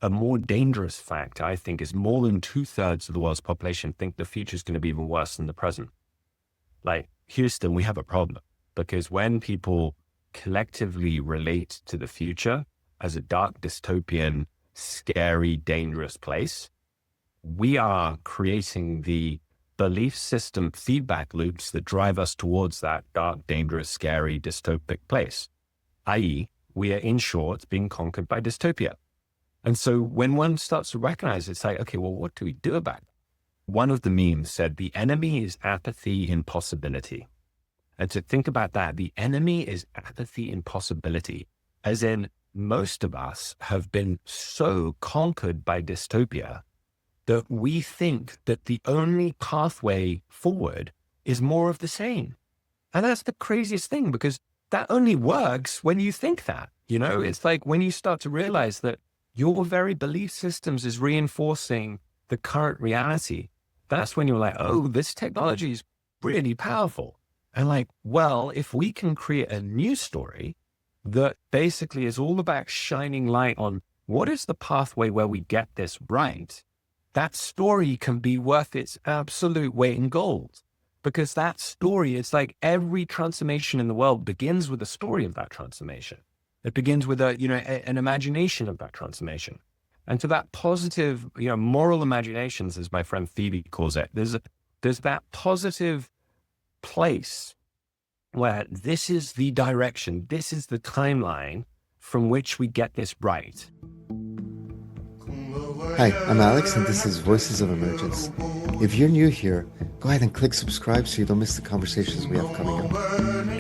a more dangerous fact, I think, is more than 2/3 of the world's population think the future is going to be even worse than the present. Like Houston, we have a problem because when people collectively relate to the future as a dark, dystopian, scary, dangerous place, we are creating the belief system feedback loops that drive us towards that dark, dangerous, scary, dystopic place, i.e., we are in short being conquered by dystopia. And so when one starts to recognize, it's like, okay, well, what do we do about it? One of the memes said, the enemy is apathy in possibility. And to think about that, the enemy is apathy in possibility, as in most of us have been so conquered by dystopia that we think that the only pathway forward is more of the same. And that's the craziest thing, because that only works when you think that, it's like when you start to realize that your very belief systems is reinforcing the current reality. That's when you're like, oh, this technology is really powerful. And like, well, if we can create a new story that basically is all about shining light on what is the pathway where we get this right, that story can be worth its absolute weight in gold, because that story is like every transformation in the world begins with a story of that transformation. It begins with an imagination of that transformation. And to that positive, moral imaginations, as my friend Phoebe calls it, there's that positive place where this is the direction, this is the timeline from which we get this right. Hi, I'm Alex, and this is Voices of Emergence. If you're new here, go ahead and click subscribe so you don't miss the conversations we have coming up.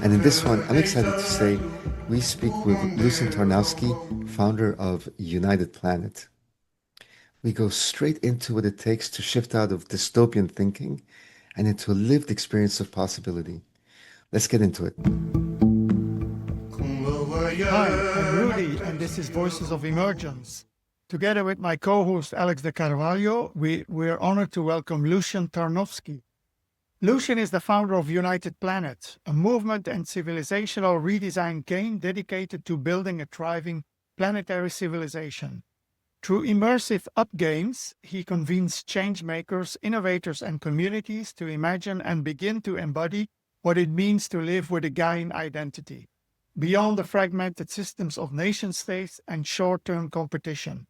And in this one, I'm excited to say we speak with Lucian Tarnowski, founder of United Planet. We go straight into what it takes to shift out of dystopian thinking and into a lived experience of possibility. Let's get into it. Hi, I'm Rudy, and this is Voices of Emergence. Together with my co-host Alex de Carvalho, we're honored to welcome Lucian Tarnowski. Lucian is the founder of United Planet, a movement and civilizational redesign game dedicated to building a thriving planetary civilization. Through immersive up games, he convenes change makers, innovators, and communities to imagine and begin to embody what it means to live with a Gaian identity, beyond the fragmented systems of nation-states and short-term competition.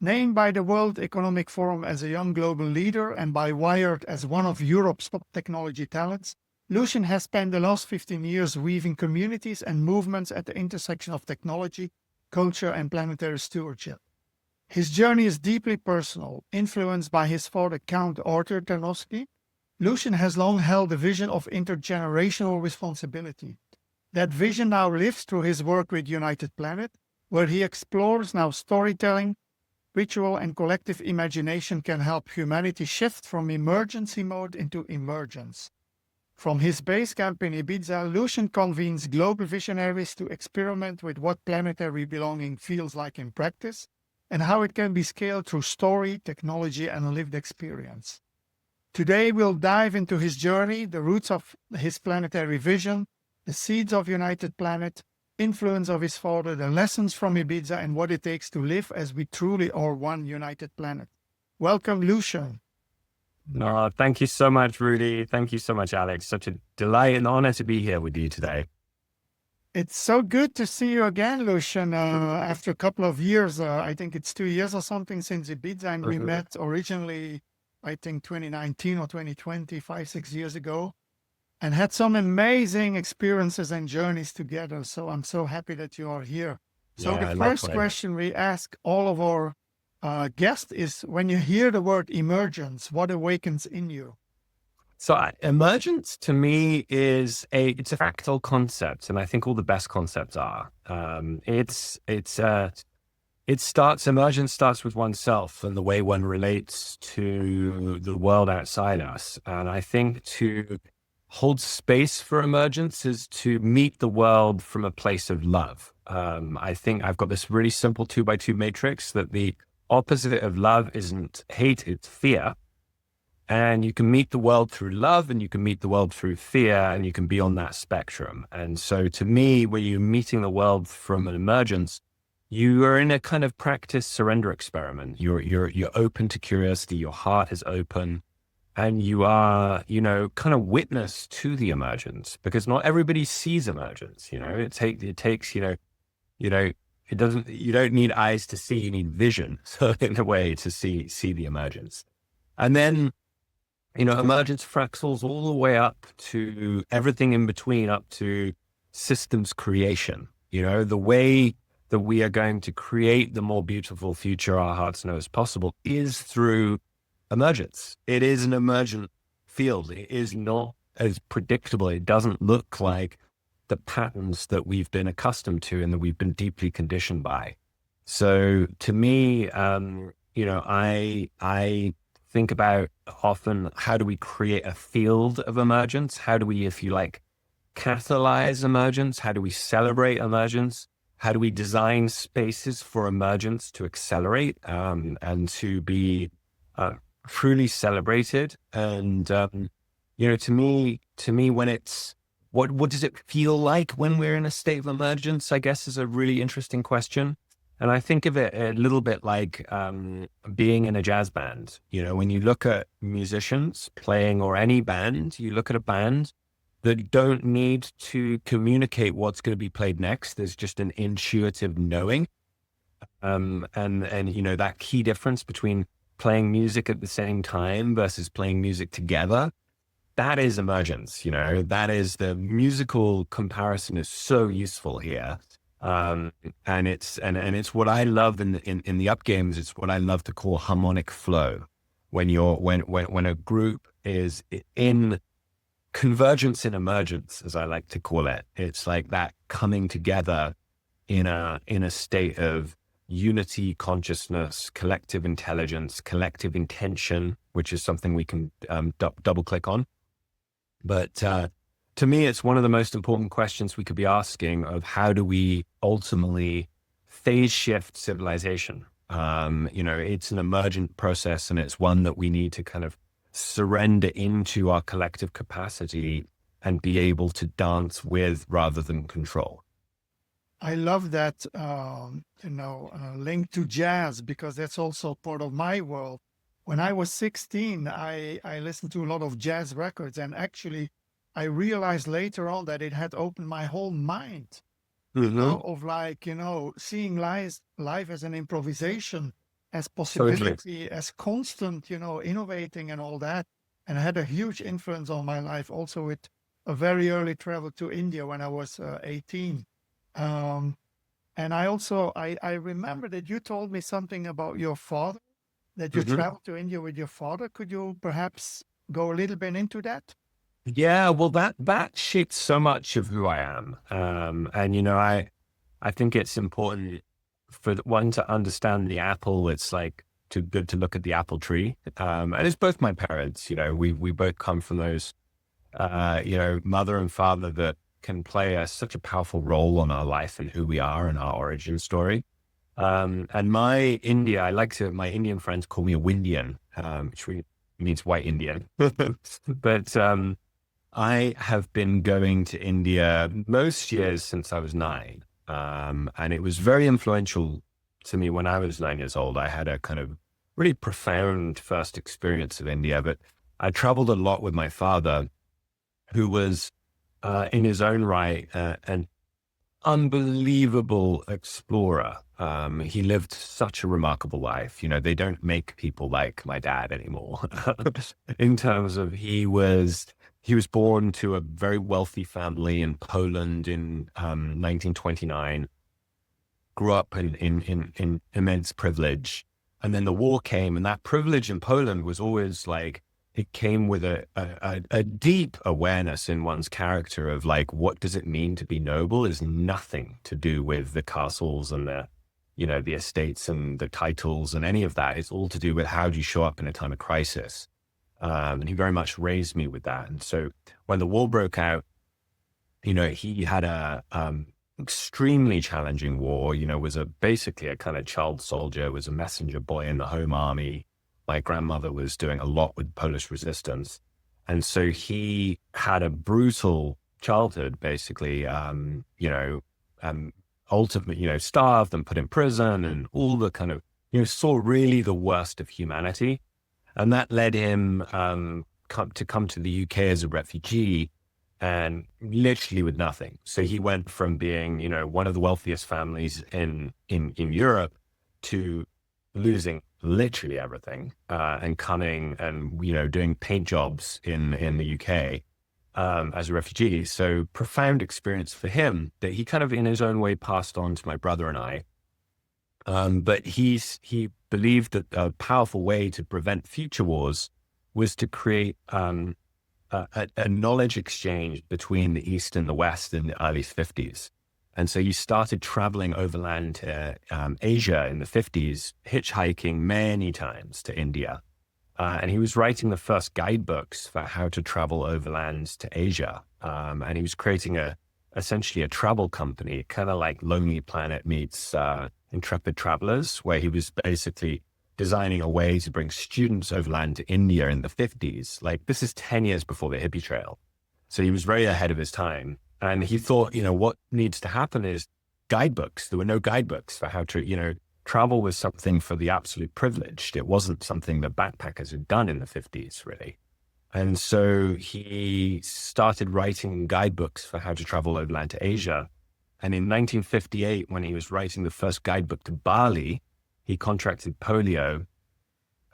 Named by the World Economic Forum as a young global leader and by Wired as one of Europe's top technology talents, Lucian has spent the last 15 years weaving communities and movements at the intersection of technology, culture, and planetary stewardship. His journey is deeply personal, influenced by his father Count Arthur Tarnowski. Lucian has long held a vision of intergenerational responsibility. That vision now lives through his work with United Planet, where he explores how storytelling, ritual, and collective imagination can help humanity shift from emergency mode into emergence. From his base camp in Ibiza, Lucian convenes global visionaries to experiment with what planetary belonging feels like in practice and how it can be scaled through story, technology, and lived experience. Today, we'll dive into his journey, the roots of his planetary vision, the seeds of United Planet, influence of his father, the lessons from Ibiza, and what it takes to live as we truly are one united planet. Welcome, Lucian. No, thank you so much, Rudy. Thank you so much, Alex. Such a delight and honor to be here with you today. It's so good to see you again, Lucian. After a couple of years, I think it's 2 years or something since Ibiza, and we met originally, I think 2019 or 2020, 5-6 years ago, and had some amazing experiences and journeys together. So I'm so happy that you are here. So the first question we ask all of our guests is, when you hear the word emergence, what awakens in you? So emergence to me is it's a fractal concept, and I think all the best concepts are. Emergence starts with oneself and the way one relates to the world outside us. And I think to hold space for emergence is to meet the world from a place of love. I think I've got this really simple 2x2 matrix that the opposite of love isn't hate, it's fear. And you can meet the world through love, and you can meet the world through fear, and you can be on that spectrum. And so to me, when you're meeting the world from an emergence, you are in a kind of practice surrender experiment. You're open to curiosity. Your heart is open, and you are, kind of witness to the emergence, because not everybody sees emergence. It takes, you know, you don't need eyes to see, you need vision. So in a way to see the emergence. And then, emergence fractals all the way up to everything in between, up to systems creation. The way that we are going to create the more beautiful future our hearts know is possible is through emergence. It is an emergent field. It is not as predictable. It doesn't look like the patterns that we've been accustomed to and that we've been deeply conditioned by. So to me, I think about often, how do we create a field of emergence? How do we, if you like, catalyze emergence? How do we celebrate emergence? How do we design spaces for emergence to accelerate and to be truly celebrated? And to me, when it's what does it feel like when we're in a state of emergence? I guess is a really interesting question. And I think of it a little bit like being in a jazz band. When you look at musicians playing, or any band, you look at a band that don't need to communicate what's going to be played next. There's just an intuitive knowing. And that key difference between playing music at the same time versus playing music together, that is emergence. That is, the musical comparison is so useful here. And it's what I love in the up games. It's what I love to call harmonic flow. When a group is in convergence in emergence, as I like to call it, it's like that coming together in a state of unity, consciousness, collective intelligence, collective intention, which is something we can double click on. But to me, it's one of the most important questions we could be asking, of how do we ultimately phase shift civilization? It's an emergent process, and it's one that we need to kind of surrender into our collective capacity and be able to dance with rather than control. I love that, link to jazz, because that's also part of my world. When I was 16, I listened to a lot of jazz records, and actually I realized later on that it had opened my whole mind, of seeing life as an improvisation, as possibility, as constant, innovating and all that. And it had a huge influence on my life, also with a very early travel to India when I was 18. And I remember that you told me something about your father, that you traveled to India with your father. Could you perhaps go a little bit into that? Yeah, well, that shaped so much of who I am. I think it's important for one to understand the apple. It's like too good to look at the apple tree. And it's both my parents. We both come from those, mother and father that can play such a powerful role on our life and who we are and our origin story. And my Indian friends call me a Windian, which means white Indian. But I have been going to India most years since I was 9. And it was very influential to me when I was 9 years old. I had a kind of really profound first experience of India, but I traveled a lot with my father, who was in his own right an unbelievable explorer. He lived such a remarkable life. They don't make people like my dad anymore. In terms of, he was born to a very wealthy family in Poland in 1929, grew up in immense privilege. And then the war came, and that privilege in Poland was always like, it came with a deep awareness in one's character of like, what does it mean to be noble is nothing to do with the castles and the estates and the titles and any of that. It's all to do with how do you show up in a time of crisis. And he very much raised me with that. And so when the war broke out, he had a extremely challenging war, was basically a kind of child soldier, was a messenger boy in the home army. My grandmother was doing a lot with Polish resistance. And so he had a brutal childhood, basically, ultimately, starved and put in prison and all the kind of, saw really the worst of humanity. And that led him to come to the UK as a refugee, and literally with nothing. So he went from being, one of the wealthiest families in Europe to losing literally everything, and coming and, doing paint jobs in the UK as a refugee. So profound experience for him that he kind of in his own way passed on to my brother and I. But he believed that a powerful way to prevent future wars was to create a knowledge exchange between the East and the West in the early 50s. And so he started traveling overland to Asia in the 50s, hitchhiking many times to India. And he was writing the first guidebooks for how to travel overland to Asia. And he was creating essentially a travel company, kind of like Lonely Planet meets Intrepid Travelers, where he was basically designing a way to bring students overland to India in the 50s. Like, this is 10 years before the hippie trail. So he was very ahead of his time. And he thought, what needs to happen is guidebooks. There were no guidebooks for how to, travel was something for the absolute privileged. It wasn't something that backpackers had done in the 50s, really. And so he started writing guidebooks for how to travel overland to Asia. And in 1958, when he was writing the first guidebook to Bali, he contracted polio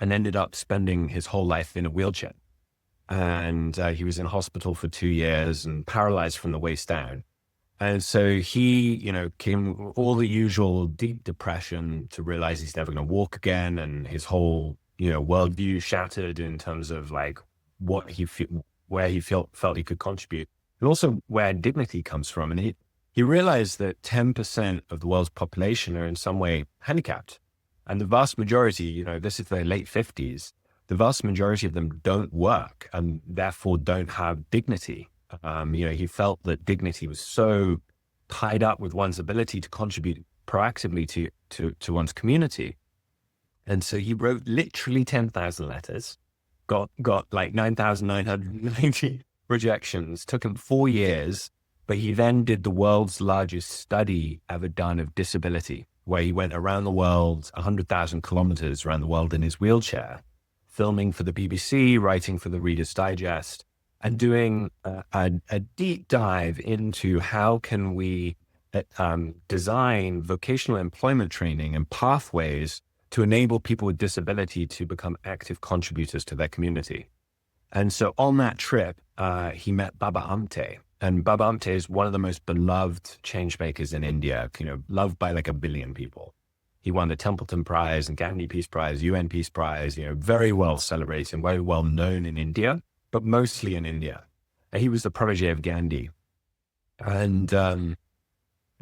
and ended up spending his whole life in a wheelchair. And he was in hospital for 2 years and paralyzed from the waist down. And so he, came all the usual deep depression to realize he's never going to walk again. And his whole, worldview shattered in terms of like what where he felt he could contribute, and also where dignity comes from. And he realized that 10% of the world's population are in some way handicapped. And the vast majority, this is their late 50s, the vast majority of them don't work and therefore don't have dignity. He felt that dignity was so tied up with one's ability to contribute proactively to one's community. And so he wrote literally 10,000 letters, got like 9,990 rejections, took him 4 years, but he then did the world's largest study ever done of disability, where he went around the world, 100,000 kilometers around the world in his wheelchair, filming for the BBC, writing for the Reader's Digest, and doing a deep dive into how can we design vocational employment training and pathways to enable people with disability to become active contributors to their community. And so on that trip, he met Baba Amte. And Baba Amte is one of the most beloved change makers in India, loved by like 1 billion people. He won the Templeton Prize and Gandhi Peace Prize, UN Peace Prize, very well celebrated and very well known in India, but mostly in India. And he was the protege of Gandhi. And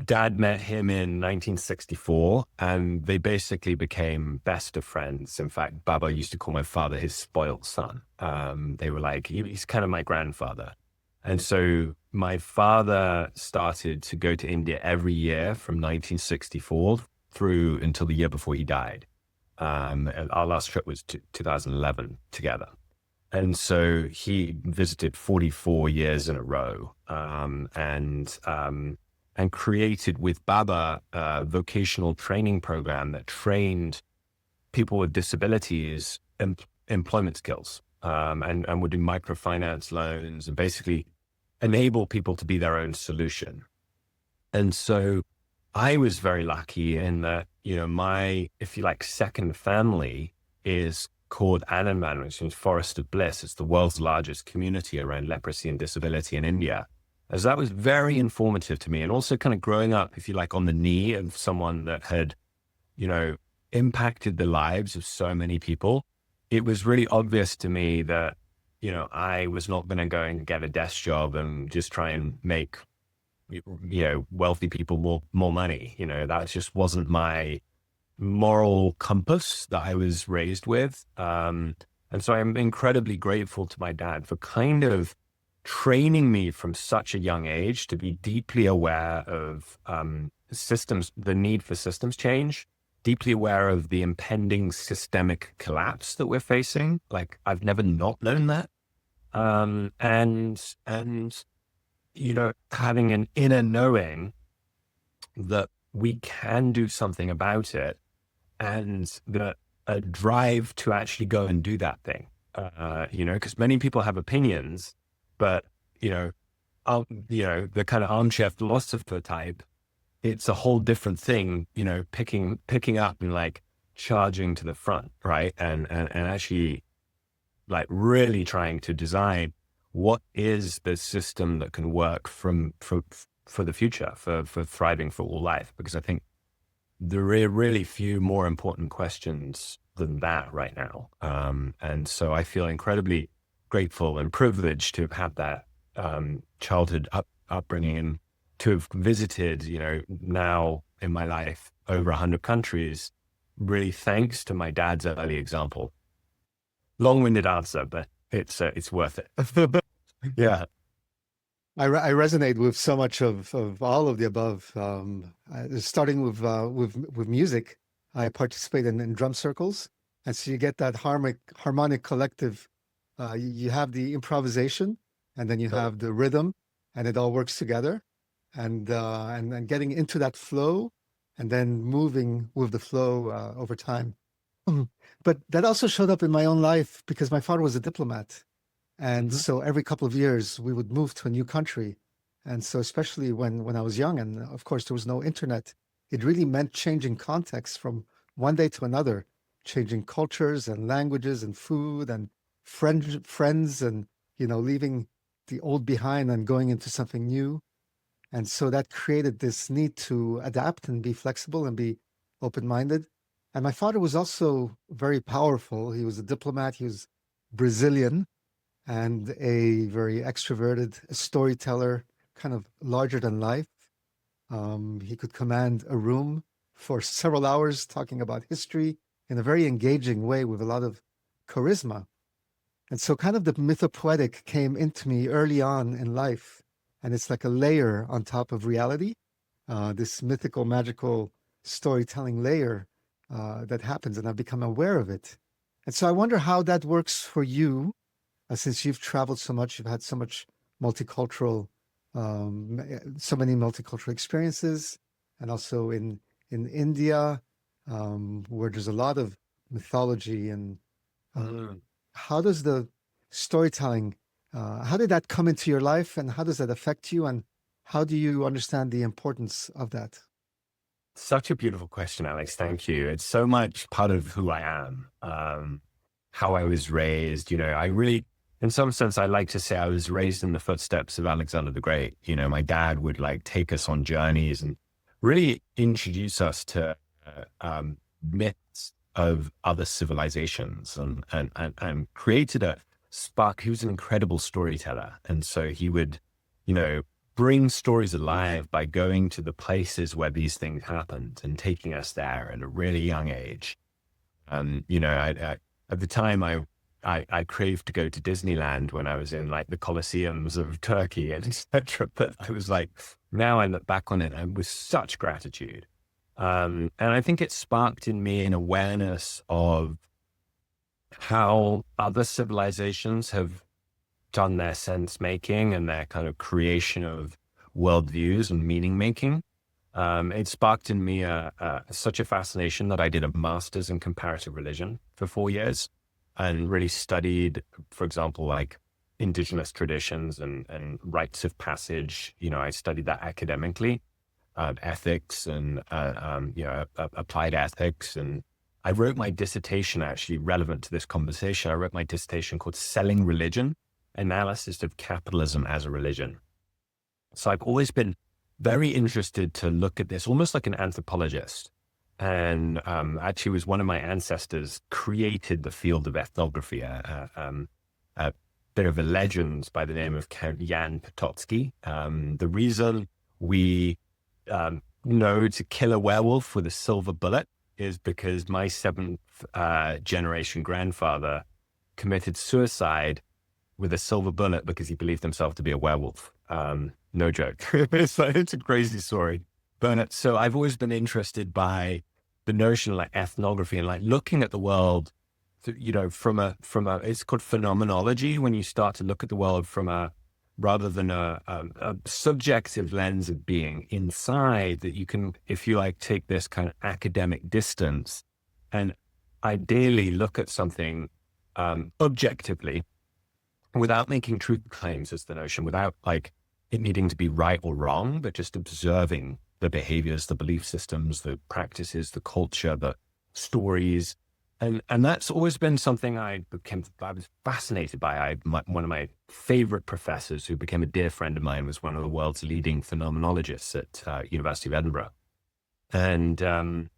Dad met him in 1964, and they basically became best of friends. In fact, Baba used to call my father his spoiled son. They were like, he's kind of my grandfather. And so my father started to go to India every year from 1964 through until the year before he died. Our last trip was 2011 together. And so he visited 44 years in a row, and created with Baba a vocational training program that trained people with disabilities employment skills, and would do microfinance loans and basically enable people to be their own solution. And so I was very lucky in that, my, if you like, second family is called Anandman, which means Forest of Bliss. It's the world's largest community around leprosy and disability in India. As that was very informative to me, and also kind of growing up, if you like, on the knee of someone that had, impacted the lives of so many people. It was really obvious to me that, I was not going to go and get a desk job and just try and make, wealthy people more money. That just wasn't my moral compass that I was raised with. And so I'm incredibly grateful to my dad for kind of training me from such a young age to be deeply aware of systems, the need for systems change, deeply aware of the impending systemic collapse that we're facing. Like, I've never not known that. And having an inner knowing that we can do something about it, and a drive to actually go and do that thing. Because many people have opinions, but the kind of armchair philosopher type, it's a whole different thing. Picking up and like charging to the front, right, and actually like really trying to design what is the system that can work for the future, for thriving for all life. Because I think there are really few more important questions than that right now. And so I feel incredibly grateful and privileged to have had that childhood upbringing, and to have visited, now in my life over 100 countries, really thanks to my dad's early example. Long-winded answer, but it's worth it. Yeah. I resonate with so much of all of the above. Starting with music, I participate in drum circles, and so you get that harmonic collective. You have the improvisation, and then you have the rhythm, and it all works together, and then getting into that flow, and then moving with the flow over time. But that also showed up in my own life because my father was a diplomat. And so every couple of years we would move to a new country. And so especially when I was young, and of course there was no internet, it really meant changing context from one day to another, changing cultures and languages and food and friends and, leaving the old behind and going into something new. And so that created this need to adapt and be flexible and be open-minded. And my father was also very powerful. He was a diplomat. He was Brazilian and a very extroverted storyteller, kind of larger than life. He could command a room for several hours talking about history in a very engaging way with a lot of charisma. And so kind of the mythopoetic came into me early on in life. And it's like a layer on top of reality, this mythical, magical storytelling layer that happens, and I've become aware of it. And so I wonder how that works for you, since you've traveled so much, you've had so much multicultural, so many multicultural experiences, and also in India, where there's a lot of mythology. And how does the storytelling, how did that come into your life, and how does that affect you, and how do you understand the importance of that? Such a beautiful question, Alex. Thank you. It's so much part of who I am, how I was raised. I really, in some sense, I like to say I was raised in the footsteps of Alexander the Great. My dad would like take us on journeys and really introduce us to myths of other civilizations, and created a spark. He was an incredible storyteller. And so he would, bring stories alive by going to the places where these things happened and taking us there at a really young age. At the time I craved to go to Disneyland when I was in like the Colosseums of Turkey and etc. But I was like, now I look back on it and with such gratitude. And I think it sparked in me an awareness of how other civilizations have done their sense making and their kind of creation of worldviews and meaning making. It sparked in me such a fascination that I did a master's in comparative religion for 4 years and really studied, for example, like Indigenous traditions and rites of passage. I studied that academically, ethics and applied ethics. And I wrote my dissertation, actually relevant to this conversation. I wrote my dissertation called Selling Religion: Analysis of Capitalism as a Religion. So I've always been very interested to look at this almost like an anthropologist. And actually was one of my ancestors created the field of ethnography, a bit of a legend by the name of Count Jan Potocki. The reason we know to kill a werewolf with a silver bullet is because my seventh generation grandfather committed suicide with a silver bullet because he believed himself to be a werewolf. No joke. It's a crazy story. But so I've always been interested by the notion of like ethnography and like looking at the world, from a, it's called phenomenology, when you start to look at the world from a rather than a subjective lens of being inside, that you can, if you like, take this kind of academic distance and ideally look at something objectively without making truth claims, is the notion, without like it needing to be right or wrong, but just observing the behaviors, the belief systems, the practices, the culture, the stories. And that's always been something I was fascinated by. One of my favorite professors, who became a dear friend of mine, was one of the world's leading phenomenologists at University of Edinburgh. And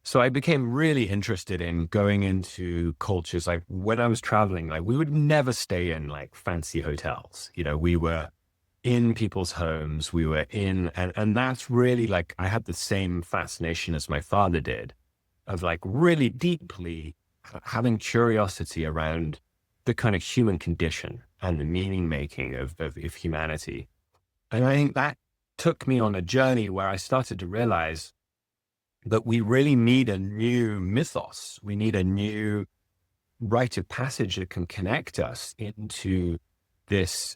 so I became really interested in going into cultures. Like when I was traveling, like we would never stay in like fancy hotels. You know, we were in people's homes. We were in, and that's really like, I had the same fascination as my father did, of like really deeply having curiosity around the kind of human condition and the meaning making of humanity. And I think that took me on a journey where I started to realize that we really need a new mythos. We need a new rite of passage that can connect us into this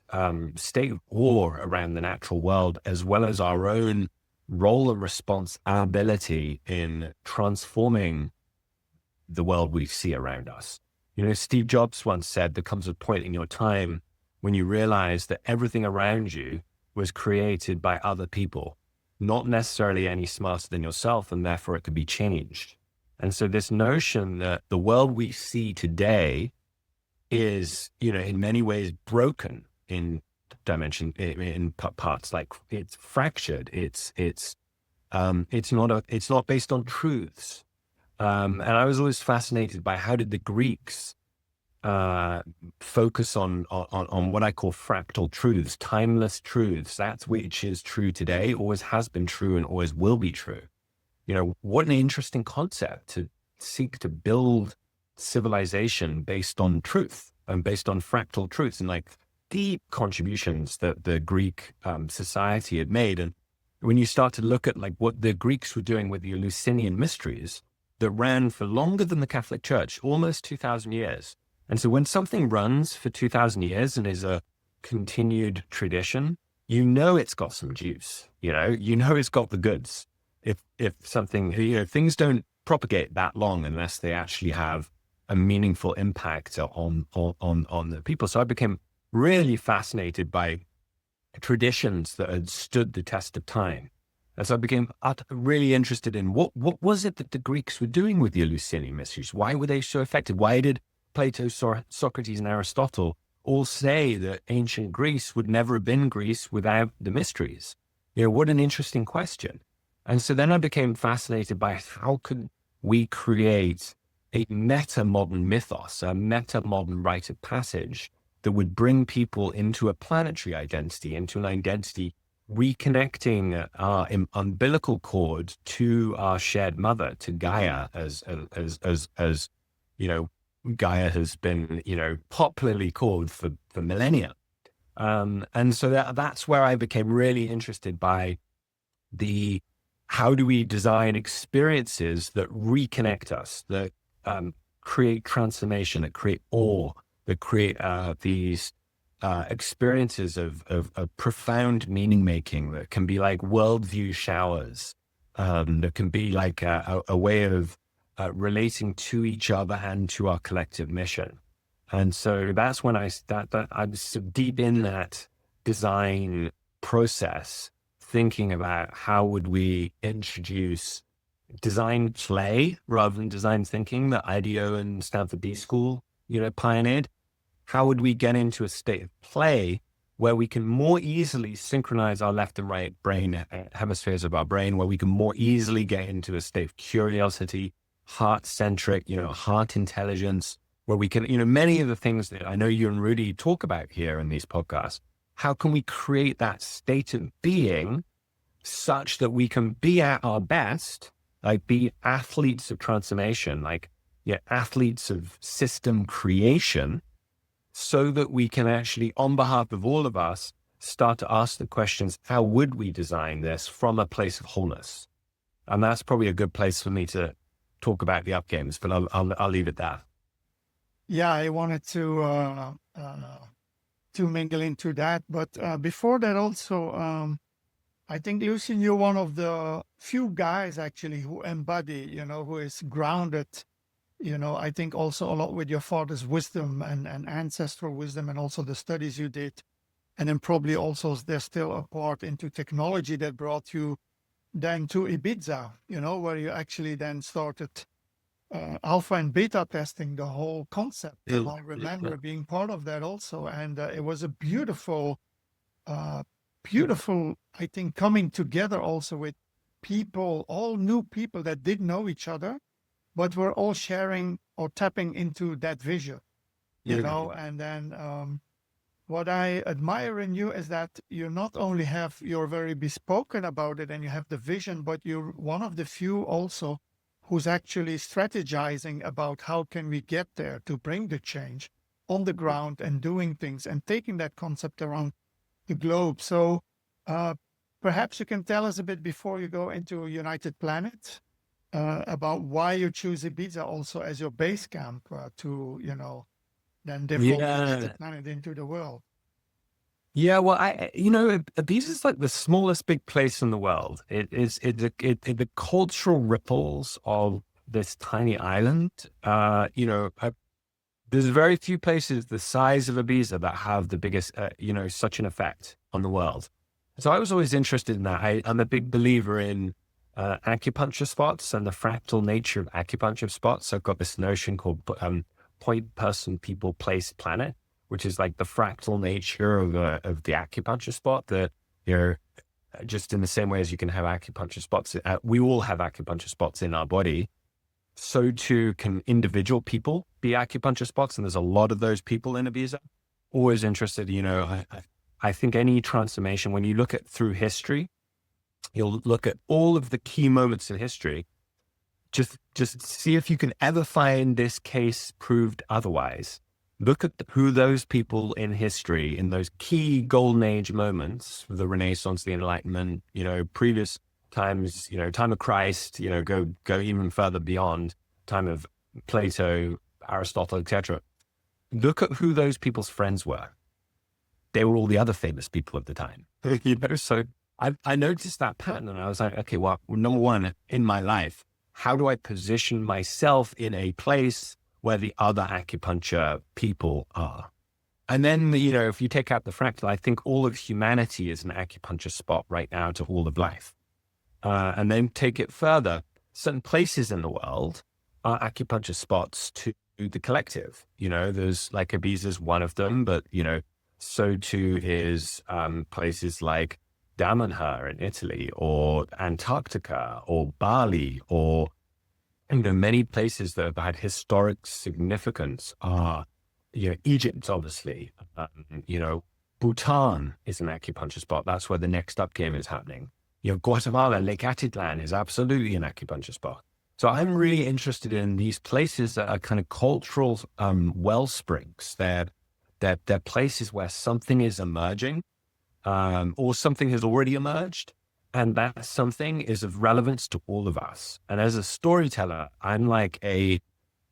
state of awe around the natural world, as well as our own role and responsibility in transforming the world we see around us. You know, Steve Jobs once said, there comes a point in your time when you realize that everything around you was created by other people, not necessarily any smarter than yourself, and therefore it could be changed. And so this notion that the world we see today is, you know, in many ways broken in dimension, in parts, like it's fractured. It's not based on truths. And I was always fascinated by how did the Greeks focus on what I call fractal truths, timeless truths. That's which is true today, always has been true, and always will be true. You know, what an interesting concept to seek to build civilization based on truth and based on fractal truths, and like deep contributions that the Greek society had made. And when you start to look at like what the Greeks were doing with the Eleusinian mysteries that ran for longer than the Catholic Church, almost 2,000 years. And so when something runs for 2,000 years and is a continued tradition, you know it's got some juice, you know it's got the goods. If something, you know, things don't propagate that long unless they actually have a meaningful impact on the people. So I became really fascinated by traditions that had stood the test of time. And so I became really interested in what was it that the Greeks were doing with the Eleusinian mysteries? Why were they so effective? Why did Plato, Socrates, and Aristotle all say that ancient Greece would never have been Greece without the mysteries? You know, what an interesting question. And so then I became fascinated by how could we create a metamodern mythos, a metamodern rite of passage that would bring people into a planetary identity, into an identity reconnecting our umbilical cord to our shared mother, to Gaia, as you know, Gaia has been, you know, popularly called for millennia. And so that's where I became really interested by how do we design experiences that reconnect us, that create transformation, that create awe, that create these experiences of profound meaning making that can be like worldview showers, that can be like a way of relating to each other and to our collective mission. And so that's when I was so deep in that design process, thinking about how would we introduce design play rather than design thinking that IDEO and Stanford B School, you know, pioneered. How would we get into a state of play where we can more easily synchronize our left and right brain hemispheres of our brain, where we can more easily get into a state of curiosity, heart-centric, you know, heart intelligence, where we can, you know, many of the things that I know you and Rudy talk about here in these podcasts. How can we create that state of being such that we can be at our best, like be athletes of transformation, like athletes of system creation, so that we can actually, on behalf of all of us, start to ask the questions, how would we design this from a place of wholeness? And that's probably a good place for me to talk about the up games, but I'll leave it there. Yeah, I wanted to to mingle into that. But before that also, I think, Lucian, you're one of the few guys actually who embody, who is grounded, I think also a lot with your father's wisdom and ancestral wisdom, and also the studies you did. And then probably also there's still a part into technology that brought you then to Ibiza, where you actually then started alpha and beta testing the whole concept. And I remember being part of that also. And it was a beautiful, I think, coming together also with people, all new people that didn't know each other, but were all sharing or tapping into that vision, and then what I admire in you is that you not only you're very bespoken about it and you have the vision, but you're one of the few also who's actually strategizing about how can we get there to bring the change on the ground and doing things and taking that concept around the globe. So perhaps you can tell us a bit before you go into United Planet about why you choose Ibiza also as your base camp to, then develop the planet into the world. Yeah, well, Ibiza is like the smallest big place in the world. It's the cultural ripples of this tiny island. There's very few places the size of Ibiza that have the biggest, such an effect on the world. So I was always interested in that. I'm a big believer in acupuncture spots and the fractal nature of acupuncture spots. So I've got this notion called point, person, people, place, planet, which is like the fractal nature of the acupuncture spot. That just in the same way as you can have acupuncture spots, we all have acupuncture spots in our body. So too can individual people be acupuncture spots, and there's a lot of those people in Ibiza. Always interested, I think any transformation, when you look at through history, you'll look at all of the key moments in history. Just see if you can ever find this case proved otherwise. Look at who those people in history, in those key golden age moments, the Renaissance, the Enlightenment, previous times, time of Christ, go even further beyond, time of Plato, Aristotle, etc. Look at who those people's friends were. They were all the other famous people of the time. So I noticed that pattern, and I was like, okay, well, number one, in my life, how do I position myself in a place where the other acupuncture people are? And then, if you take out the fractal, I think all of humanity is an acupuncture spot right now to all of life. And then take it further. Certain places in the world are acupuncture spots to the collective. There's like Ibiza's one of them, but, so too is places like Damanhur in Italy, or Antarctica, or Bali, or many places that have had historic significance are, Egypt, obviously. Bhutan is an acupuncture spot. That's where the next up game is happening. Guatemala, Lake Atitlan is absolutely an acupuncture spot. So I'm really interested in these places that are kind of cultural well springs. They're places where something is emerging, or something has already emerged, and that something is of relevance to all of us. And as a storyteller, I'm like a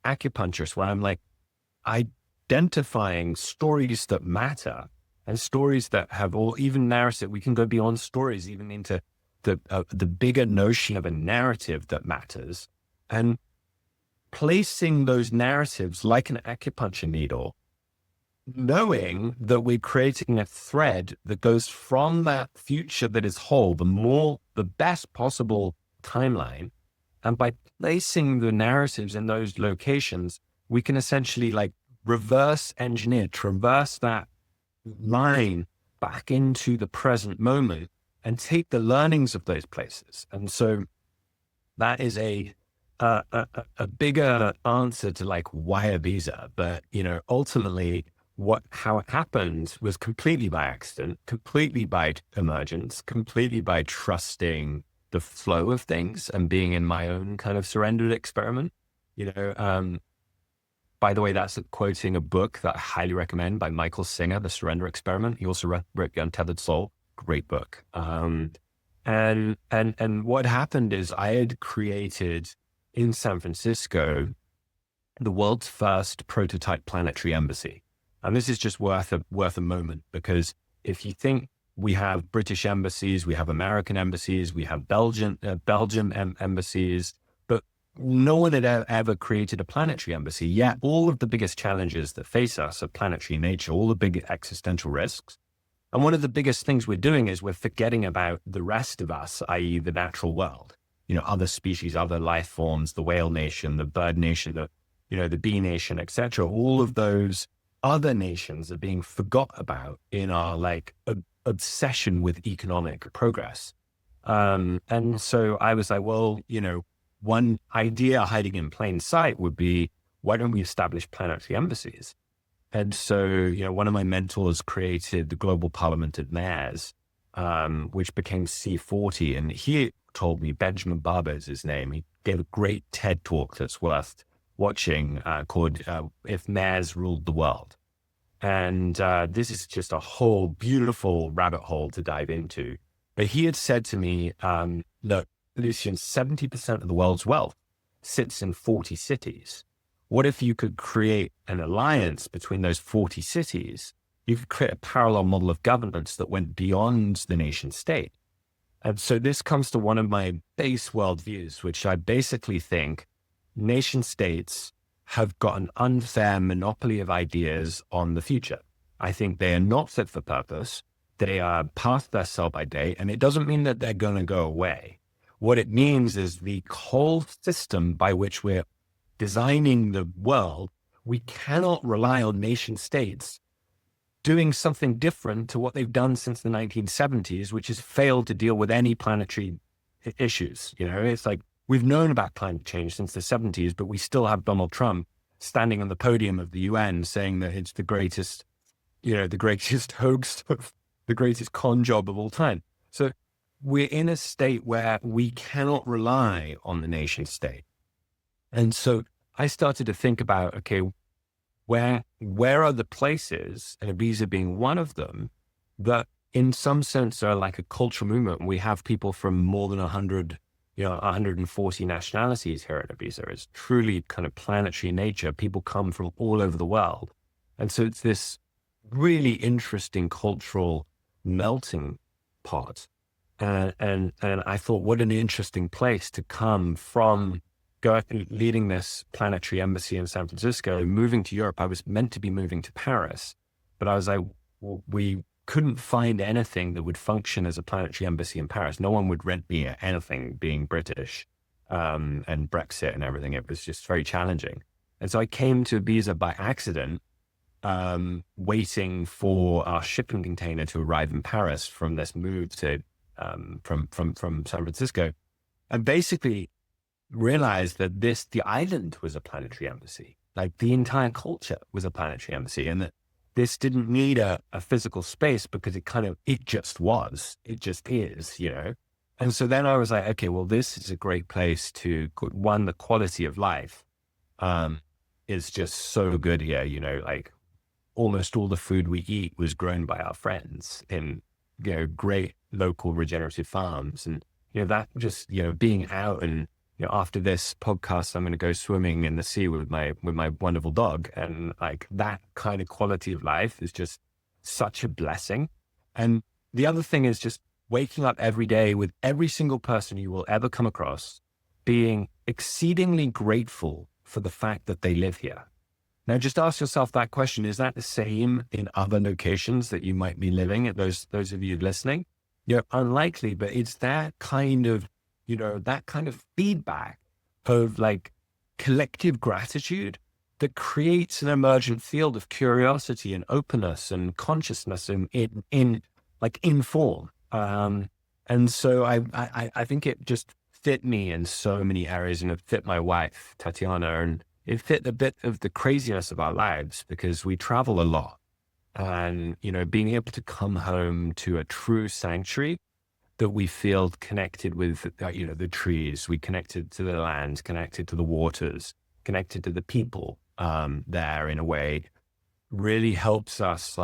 acupuncturist, where I'm like identifying stories that matter, and stories that have even narrative. We can go beyond stories, even into the bigger notion of a narrative that matters, and placing those narratives like an acupuncture needle, knowing that we're creating a thread that goes from that future that is whole, the best possible timeline. And by placing the narratives in those locations, we can essentially reverse engineer, traverse that line back into the present moment and take the learnings of those places. And so that is a bigger answer to why Ibiza. But, ultimately, how it happened was completely by accident, completely by emergence, completely by trusting the flow of things and being in my own kind of surrendered experiment. By the way, that's quoting a book that I highly recommend by Michael Singer, The Surrender Experiment. He also wrote The Untethered Soul, great book. And what happened is I had created in San Francisco the world's first prototype planetary embassy. And this is just worth a moment, because if you think we have British embassies, we have American embassies, we have Belgian embassies, but no one had ever created a planetary embassy. Yet all of the biggest challenges that face us are planetary in nature, all the big existential risks. And one of the biggest things we're doing is we're forgetting about the rest of us, i.e. the natural world, other species, other life forms, the whale nation, the bird nation, the bee nation, etc. All of those other nations are being forgot about in our obsession with economic progress. And so I was like, well, one idea hiding in plain sight would be, why don't we establish planetary embassies? And so, one of my mentors created the Global Parliament of Mayors, which became C40. And he told me, Benjamin Barber is his name. He gave a great TED talk that's worth watching, called If Mayors Ruled the World. And this is just a whole beautiful rabbit hole to dive into. But he had said to me, look, Lucian, 70% of the world's wealth sits in 40 cities. What if you could create an alliance between those 40 cities? You could create a parallel model of governance that went beyond the nation state. And so this comes to one of my base worldviews, which I basically think nation states have got an unfair monopoly of ideas on the future. I think they are not fit for purpose. They are past their sell-by date, and it doesn't mean that they're going to go away. What it means is the whole system by which we're designing the world, we cannot rely on nation states doing something different to what they've done since the 1970s, which has failed to deal with any planetary issues. It's like, we've known about climate change since the 70s, but we still have Donald Trump standing on the podium of the UN saying that it's the greatest, the greatest hoax, the greatest con job of all time. So we're in a state where we cannot rely on the nation state. And so I started to think about, okay, where are the places, and Ibiza being one of them, that in some sense are like a cultural movement. We have people from more than 140 nationalities here in Ibiza. It's truly kind of planetary in nature. People come from all over the world. And so it's this really interesting cultural melting pot. And I thought, what an interesting place to come from, leading this planetary embassy in San Francisco, moving to Europe. I was meant to be moving to Paris, but I was like, well, we couldn't find anything that would function as a planetary embassy in Paris. No one would rent me anything, being British, and Brexit and everything. It was just very challenging. And so I came to Ibiza by accident, waiting for our shipping container to arrive in Paris from this move to from San Francisco, and basically realized that the island was a planetary embassy. Like, the entire culture was a planetary embassy, and that this didn't need a physical space, because it just is, And so then I was like, okay, well, this is a great place to, one, the quality of life is just so good here, like almost all the food we eat was grown by our friends in, great local regenerative farms. And, that just, being out, and, after this podcast, I'm going to go swimming in the sea with my wonderful dog. And like, that kind of quality of life is just such a blessing. And the other thing is just waking up every day with every single person you will ever come across being exceedingly grateful for the fact that they live here. Now, just ask yourself that question. Is that the same in other locations that you might be living at, those of you listening? Unlikely, but it's that kind of, that kind of feedback of like collective gratitude that creates an emergent field of curiosity and openness and consciousness in form. And so I think it just fit me in so many areas, and it fit my wife, Tatiana, and it fit a bit of the craziness of our lives, because we travel a lot. And, being able to come home to a true sanctuary that we feel connected with, the trees, we connected to the land, connected to the waters, connected to the people there in a way, really helps us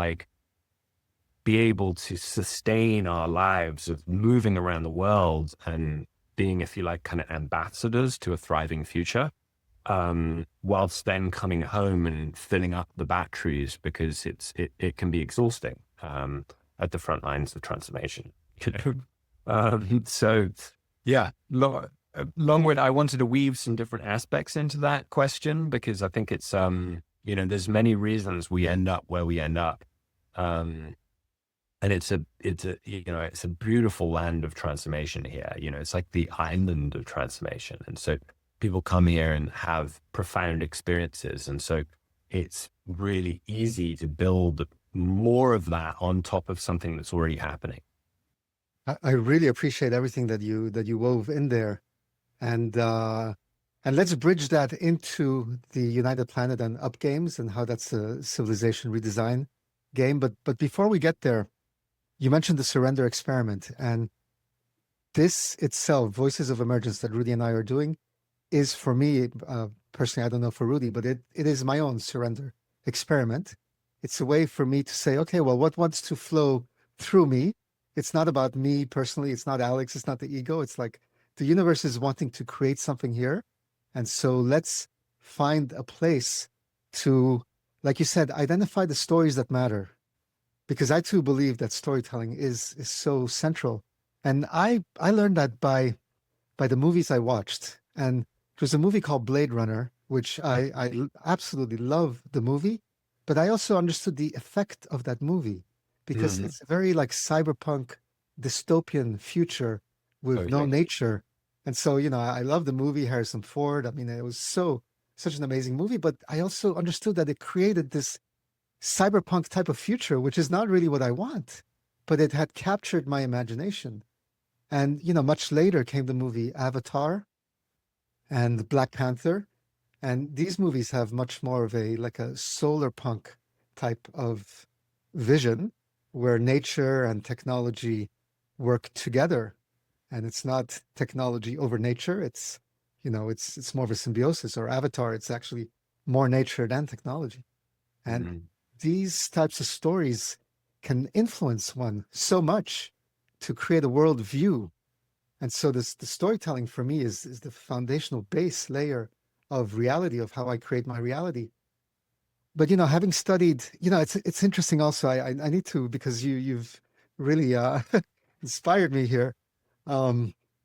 be able to sustain our lives of moving around the world and being, if you like, kind of ambassadors to a thriving future. whilst then coming home and filling up the batteries because it can be exhausting at the front lines of transformation. So yeah, long way. I wanted to weave some different aspects into that question because I think it's there's many reasons we end up where we end up, and it's a beautiful land of transformation here. It's like the island of transformation, and so people come here and have profound experiences, and so it's really easy to build more of that on top of something that's already happening. I really appreciate everything that you wove in there, and let's bridge that into the United Planet and Up games and how that's a civilization redesign game. But before we get there, you mentioned the surrender experiment, and this itself, Voices of Emergence, that Rudy and I are doing, is for me personally, I don't know for Rudy, but it is my own surrender experiment. It's a way for me to say, okay, well, what wants to flow through me? It's not about me personally. It's not Alex. It's not the ego. It's like the universe is wanting to create something here. And so let's find a place to, like you said, identify the stories that matter. Because I too believe that storytelling is so central. And I learned that by the movies I watched. And it was a movie called Blade Runner, which I absolutely love the movie. But I also understood the effect of that movie because it's a very like cyberpunk dystopian future with no nature. And so, I love the movie, Harrison Ford. I mean, it was such an amazing movie, but I also understood that it created this cyberpunk type of future, which is not really what I want, but it had captured my imagination. And, much later came the movie Avatar and Black Panther. And these movies have much more of a solar punk type of vision where nature and technology work together. And it's not technology over nature. It's, it's more of a symbiosis. Or Avatar, it's actually more nature than technology. And these types of stories can influence one so much to create a worldview. And so the storytelling for me is the foundational base layer of reality, of how I create my reality. But, having studied, it's interesting also, I need to, because you've really inspired me here.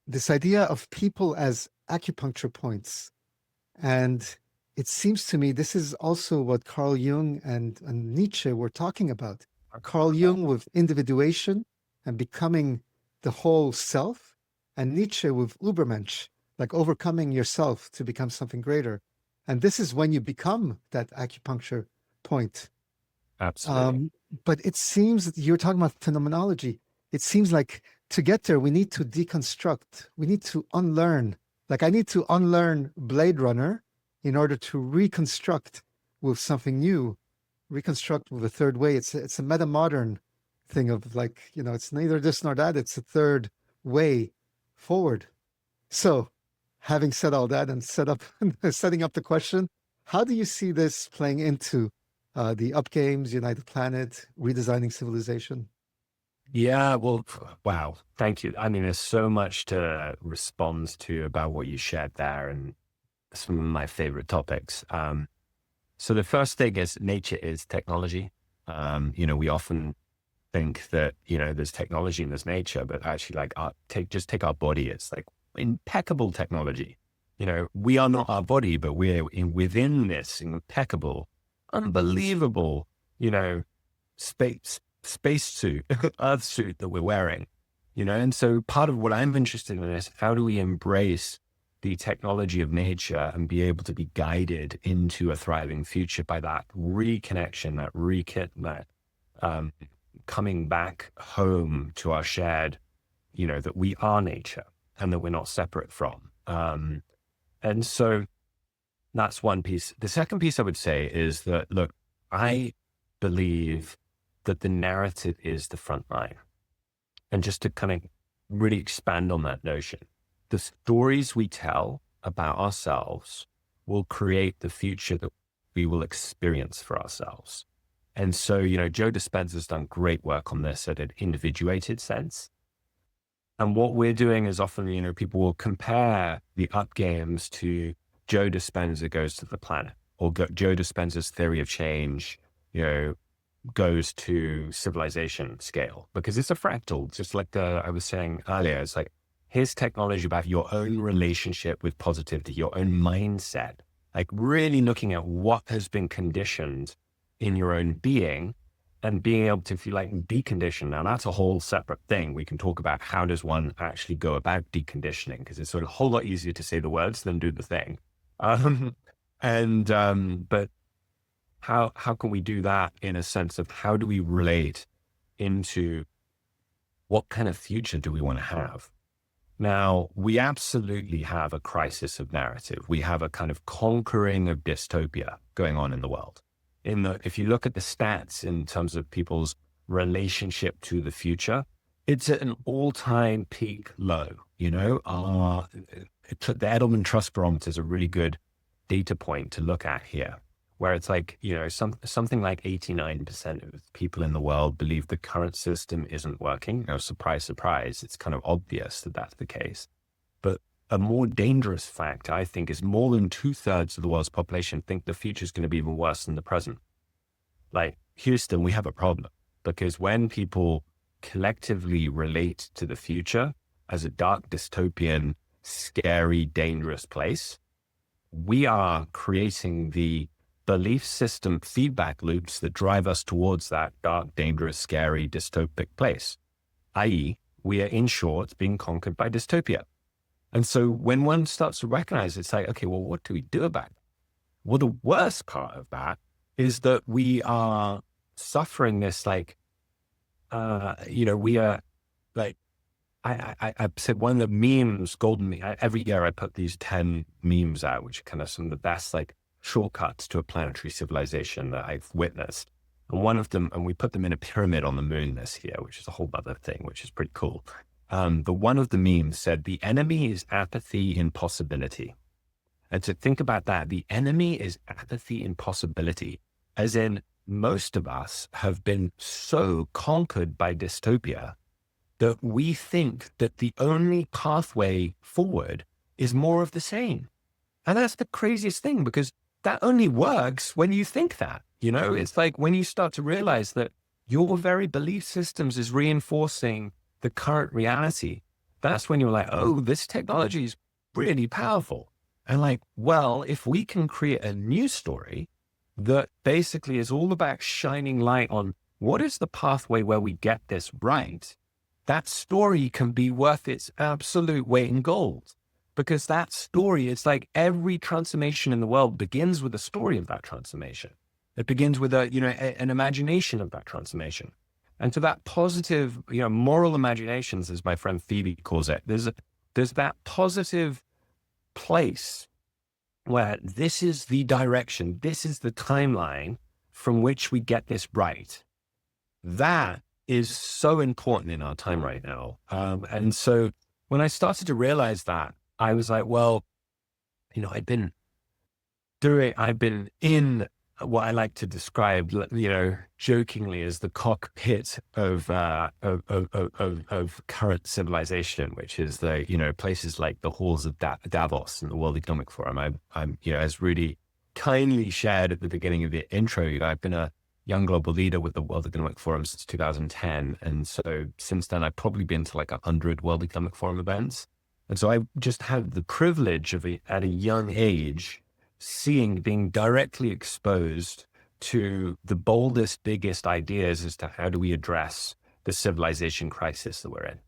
This idea of people as acupuncture points. And it seems to me this is also what Carl Jung and Nietzsche were talking about. Carl Jung with individuation and becoming the whole self, and Nietzsche with Übermensch, like overcoming yourself to become something greater. And this is when you become that acupuncture point. Absolutely. But it seems that you're talking about phenomenology. It seems like to get there, we need to deconstruct. We need to unlearn. Like I need to unlearn Blade Runner in order to reconstruct with something new, reconstruct with a third way. It's a metamodern thing of like, it's neither this nor that. It's a third way forward. So having said all that and setting up the question, how do you see this playing into the Up Games, United Planet, redesigning civilization? Yeah, well, wow. Thank you. I mean, there's so much to respond to about what you shared there and some of my favorite topics. So the first thing is nature is technology. We often think that, there's technology and there's nature, but actually just take our body. It's like impeccable technology. We are not our body, but we're within this impeccable, unbelievable, space suit, earth suit that we're wearing, and so part of what I'm interested in is how do we embrace the technology of nature and be able to be guided into a thriving future by that reconnection, that coming back home to our shared, that we are nature and that we're not separate from. And so that's one piece. The second piece I would say is that, look, I believe that the narrative is the front line. And just to kind of really expand on that notion, the stories we tell about ourselves will create the future that we will experience for ourselves. And so, Joe Dispenza's done great work on this at an individuated sense. And what we're doing is often, people will compare the Up Games to Joe Dispenza goes to the planet, or Joe Dispenza's theory of change, goes to civilization scale, because it's a fractal, just like I was saying earlier. It's like, here's technology about your own relationship with positivity, your own mindset, like really looking at what has been conditioned in your own being and being able to, if you like, decondition. Now that's a whole separate thing. We can talk about how does one actually go about deconditioning, because it's sort of a whole lot easier to say the words than do the thing. But how can we do that in a sense of how do we relate into what kind of future do we want to have? Now, we absolutely have a crisis of narrative. We have a kind of conquering of dystopia going on in the world. If you look at the stats in terms of people's relationship to the future, it's at an all-time peak low. The Edelman Trust Barometer is a really good data point to look at here, where it's like, something like 89% of people in the world believe the current system isn't working. Surprise, surprise. It's kind of obvious that that's the case. But a more dangerous fact, I think, is more than 2/3 of the world's population think the future is going to be even worse than the present. Like Houston, we have a problem, because when people collectively relate to the future as a dark, dystopian, scary, dangerous place, we are creating the belief system feedback loops that drive us towards that dark, dangerous, scary, dystopic place, i.e., we are, in short, being conquered by dystopia. And so when one starts to recognize, it's like, okay, well, what do we do about it? Well, the worst part of that is that we are suffering this, like, we are like, I said one of the memes, every year I put these 10 memes out, which are kind of some of the best, like, shortcuts to a planetary civilization that I've witnessed. And one of them, and we put them in a pyramid on the moon this year, which is a whole other thing, which is pretty cool. The one of the memes said, the enemy is apathy in possibility. And to think about that, the enemy is apathy in possibility, as in most of us have been so conquered by dystopia that we think that the only pathway forward is more of the same. And that's the craziest thing, because that only works when you think that, it's like when you start to realize that your very belief systems is reinforcing the current reality. That's when you're like, oh, this technology is really powerful. And like, well, if we can create a new story that basically is all about shining light on what is the pathway where we get this right, that story can be worth its absolute weight in gold. Because that story, it's like every transformation in the world begins with a story of that transformation. It begins with an imagination of that transformation. And to that positive, moral imaginations, as my friend Phoebe calls it, there's that positive place where this is the direction, this is the timeline from which we get this right. That is so important in our time right now. And so when I started to realize that, I was like, well, I've been in what I like to describe, jokingly as the cockpit of current civilization, which is the, places like the halls of Davos and the World Economic Forum. I'm, as Rudy kindly shared at the beginning of the intro, I've been a young global leader with the World Economic Forum since 2010. And so since then, I've probably been to like 100 World Economic Forum events. And so I just had the privilege of, at a young age, being directly exposed to the boldest, biggest ideas as to how do we address the civilization crisis that we're in.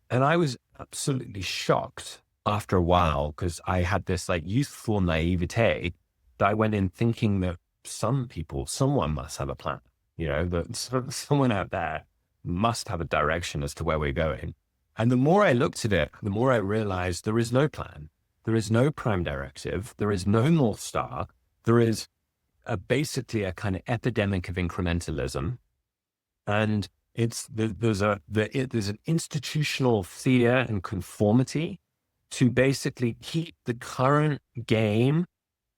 And I was absolutely shocked after a while, because I had this like youthful naivete that I went in thinking that someone must have a plan, that someone out there must have a direction as to where we're going. And the more I looked at it, the more I realized there is no plan. There is no prime directive. There is no North Star. There is basically a kind of epidemic of incrementalism. And there's an institutional fear and conformity to basically keep the current game,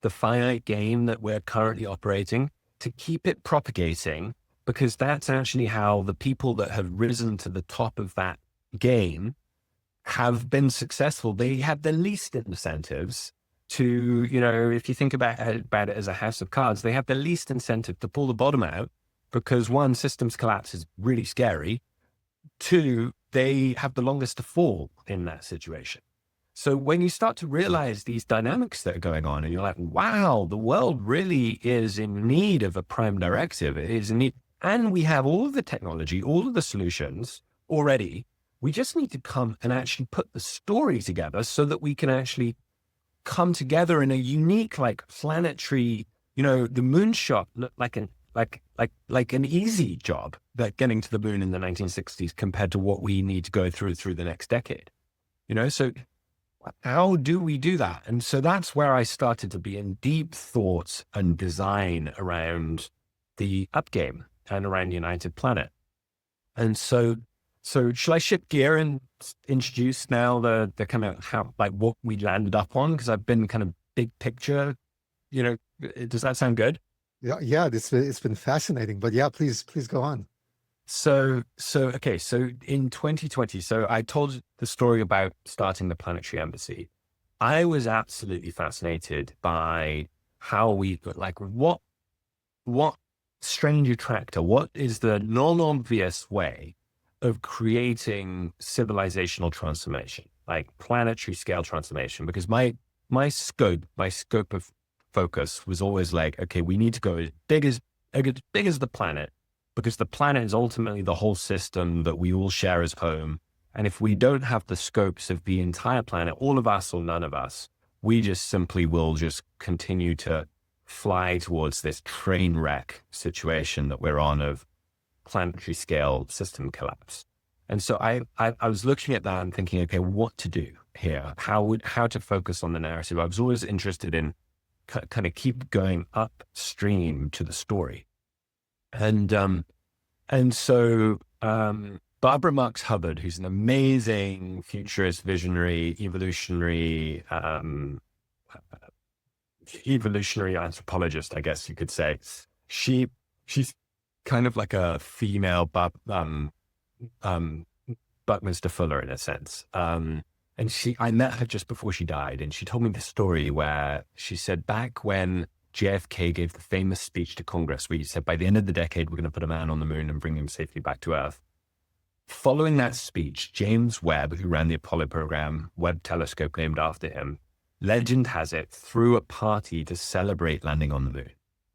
the finite game that we're currently operating, to keep it propagating, because that's actually how the people that have risen to the top of that game have been successful. They have the least incentives to, if you think about it as a house of cards, they have the least incentive to pull the bottom out because one, systems collapse is really scary. Two, they have the longest to fall in that situation. So when you start to realize these dynamics that are going on and you're like, wow, the world really is in need of a prime directive. It is in need. And we have all of the technology, all of the solutions already. We just need to come and actually put the story together so that we can actually come together in a unique, like planetary, the moonshot looked like an easy job, that getting to the moon in the 1960s compared to what we need to go through the next decade. So how do we do that? And so that's where I started to be in deep thoughts and design around the up game and around United Planet. And so shall I shift gear and introduce now the kind of what we landed up on? Because I've been kind of big picture, does that sound good? Yeah, it's been fascinating, but yeah, please go on. So in 2020, so I told the story about starting the Planetary Embassy. I was absolutely fascinated by how what strange attractor, what is the non-obvious way of creating civilizational transformation, like planetary scale transformation? Because my scope of focus was always like, okay, we need to go as big as the planet, because the planet is ultimately the whole system that we all share as home. And if we don't have the scopes of the entire planet, all of us or none of us, we just simply will just continue to fly towards this train wreck situation that we're on of planetary scale system collapse. And so I was looking at that and thinking, okay, what to do here? How to focus on the narrative? I was always interested in kind of keep going upstream to the story. And so Barbara Marx Hubbard, who's an amazing futurist, visionary, evolutionary anthropologist, I guess you could say, she's kind of like a female Buckminster Fuller in a sense. And I met her just before she died, and she told me the story where she said back when JFK gave the famous speech to Congress where he said, by the end of the decade, we're going to put a man on the moon and bring him safely back to Earth. Following that speech, James Webb, who ran the Apollo program, Webb telescope named after him, legend has it, threw a party to celebrate landing on the moon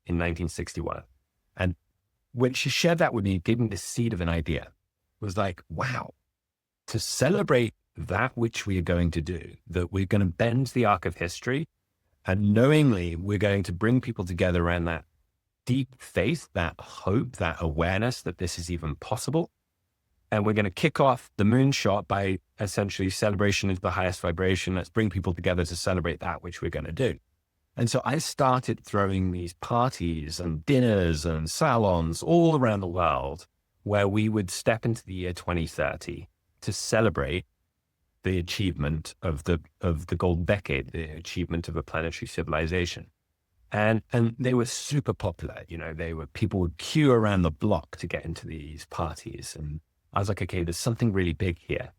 in 1961. And when she shared that with me, it gave me the seed of an idea. It was like, wow, to celebrate that which we are going to do, that we're going to bend the arc of history, and knowingly we're going to bring people together around that deep faith, that hope, that awareness that this is even possible. And we're going to kick off the moonshot by essentially celebration is the highest vibration. Let's bring people together to celebrate that which we're going to do. And so I started throwing these parties and dinners and salons all around the world where we would step into the year 2030 to celebrate the achievement of the golden decade, the achievement of a planetary civilization. And they were super popular. People would queue around the block to get into these parties. And I was like, okay, there's something really big here.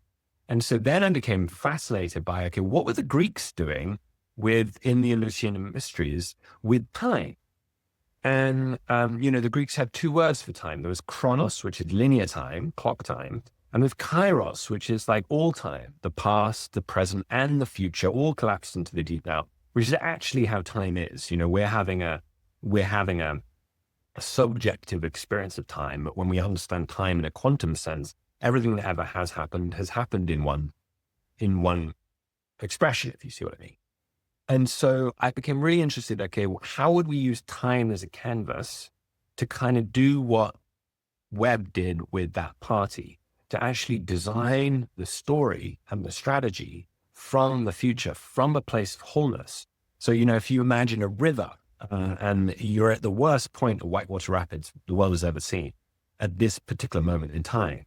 And so then I became fascinated by, okay, what were the Greeks doing in the Eleusinian mysteries with time? And, the Greeks had two words for time. There was chronos, which is linear time, clock time. And there's kairos, which is like all time, the past, the present, and the future, all collapsed into the deep now, which is actually how time is. We're having a subjective experience of time, but when we understand time in a quantum sense, everything that ever has happened in one expression, if you see what I mean. And so I became really interested, okay, how would we use time as a canvas to kind of do what Webb did with that party, to actually design the story and the strategy from the future, from a place of wholeness. So, if you imagine a river and you're at the worst point of whitewater rapids the world has ever seen at this particular moment in time,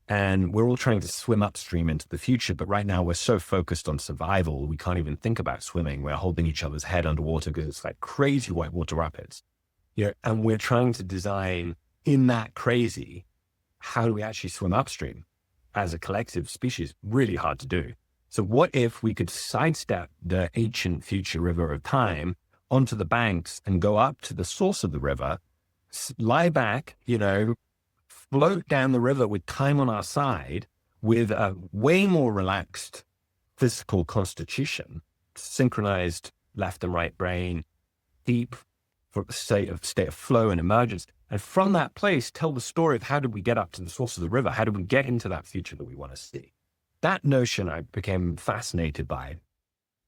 and we're all trying to swim upstream into the future, but right now we're so focused on survival, we can't even think about swimming. We're holding each other's head underwater because it's like crazy whitewater rapids. And we're trying to design in that crazy, how do we actually swim upstream as a collective species? Really hard to do. So what if we could sidestep the ancient future river of time onto the banks and go up to the source of the river, lie back, float down the river with time on our side, with a way more relaxed physical constitution, synchronized left and right brain, deep state of flow and emergence. And from that place, tell the story of how did we get up to the source of the river? How did we get into that future that we want to see? That notion I became fascinated by.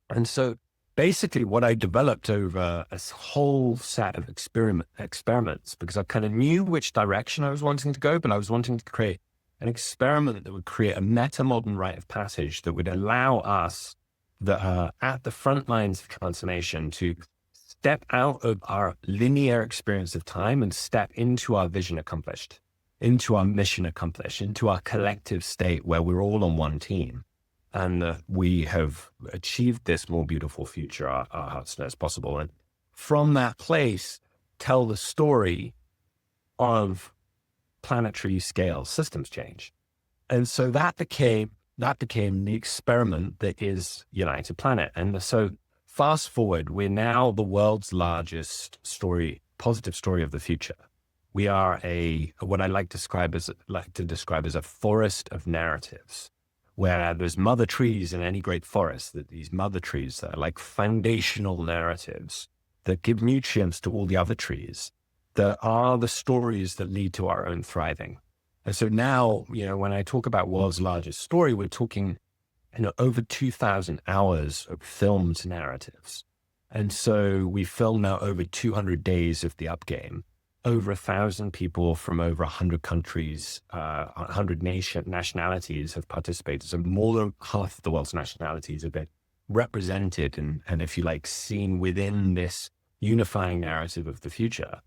And so basically what I developed over a whole set of experiments, because I kind of knew which direction I was wanting to go, but I was wanting to create an experiment that would create a metamodern rite of passage that would allow us that are at the front lines of transformation to step out of our linear experience of time and step into our vision accomplished, into our mission accomplished, into our collective state where we're all on one team. And we have achieved this more beautiful future our hearts know is possible. And from that place, tell the story of planetary scale systems change. And so that became the experiment that is United Planet. And so fast forward, we're now the world's largest positive story of the future. We are what I like to describe as a forest of narratives, where there's mother trees in any great forest, that these mother trees that are like foundational narratives that give nutrients to all the other trees, that are the stories that lead to our own thriving. And so now, when I talk about world's largest story, we're talking over 2,000 hours of filmed narratives. And so we filmed now over 200 days of the Upgame. Over 1,000 people from over 100 countries, 100 nationalities have participated. So more than half of the world's nationalities have been represented and if you like, seen within this unifying narrative of the future.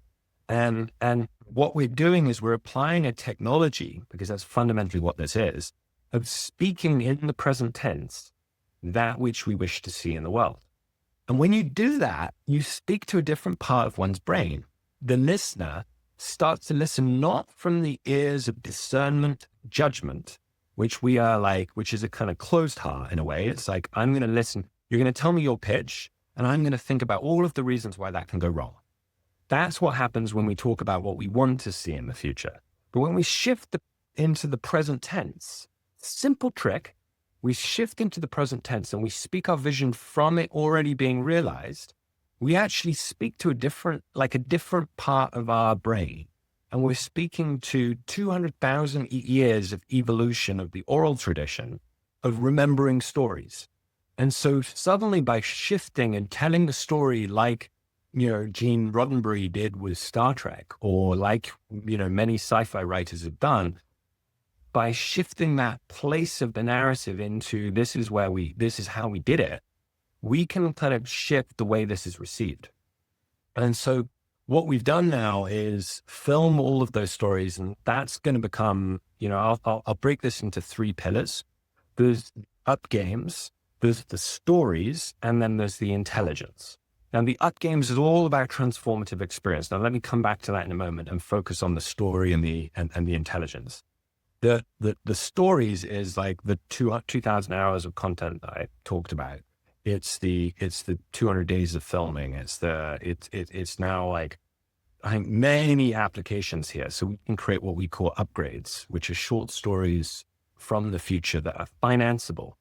And what we're doing is we're applying a technology, because that's fundamentally what this is, of speaking in the present tense, that which we wish to see in the world. And when you do that, you speak to a different part of one's brain. The listener starts to listen not from the ears of discernment, judgment, which is a kind of closed heart in a way. It's like, I'm going to listen. You're going to tell me your pitch, and I'm going to think about all of the reasons why that can go wrong. That's what happens when we talk about what we want to see in the future. But when we shift into the present tense, simple trick, we shift into the present tense and we speak our vision from it already being realized. We actually speak to a different part of our brain. And we're speaking to 200,000 years of evolution of the oral tradition of remembering stories. And so suddenly by shifting and telling the story like, Gene Roddenberry did with Star Trek, or like, many sci-fi writers have done, by shifting that place of the narrative into this is how we did it, we can kind of shift the way this is received. And so what we've done now is film all of those stories, and that's going to become, I'll break this into 3 pillars. There's up games, there's the stories, and then there's the intelligence. Now, the up games is all about transformative experience. Now, let me come back to that in a moment and focus on the story and the intelligence. The stories is like the 2,000 hours of content that I talked about. It's the 200 days of filming. It's now like, I think, many applications here. So we can create what we call upgrades, which are short stories from the future that are financeable.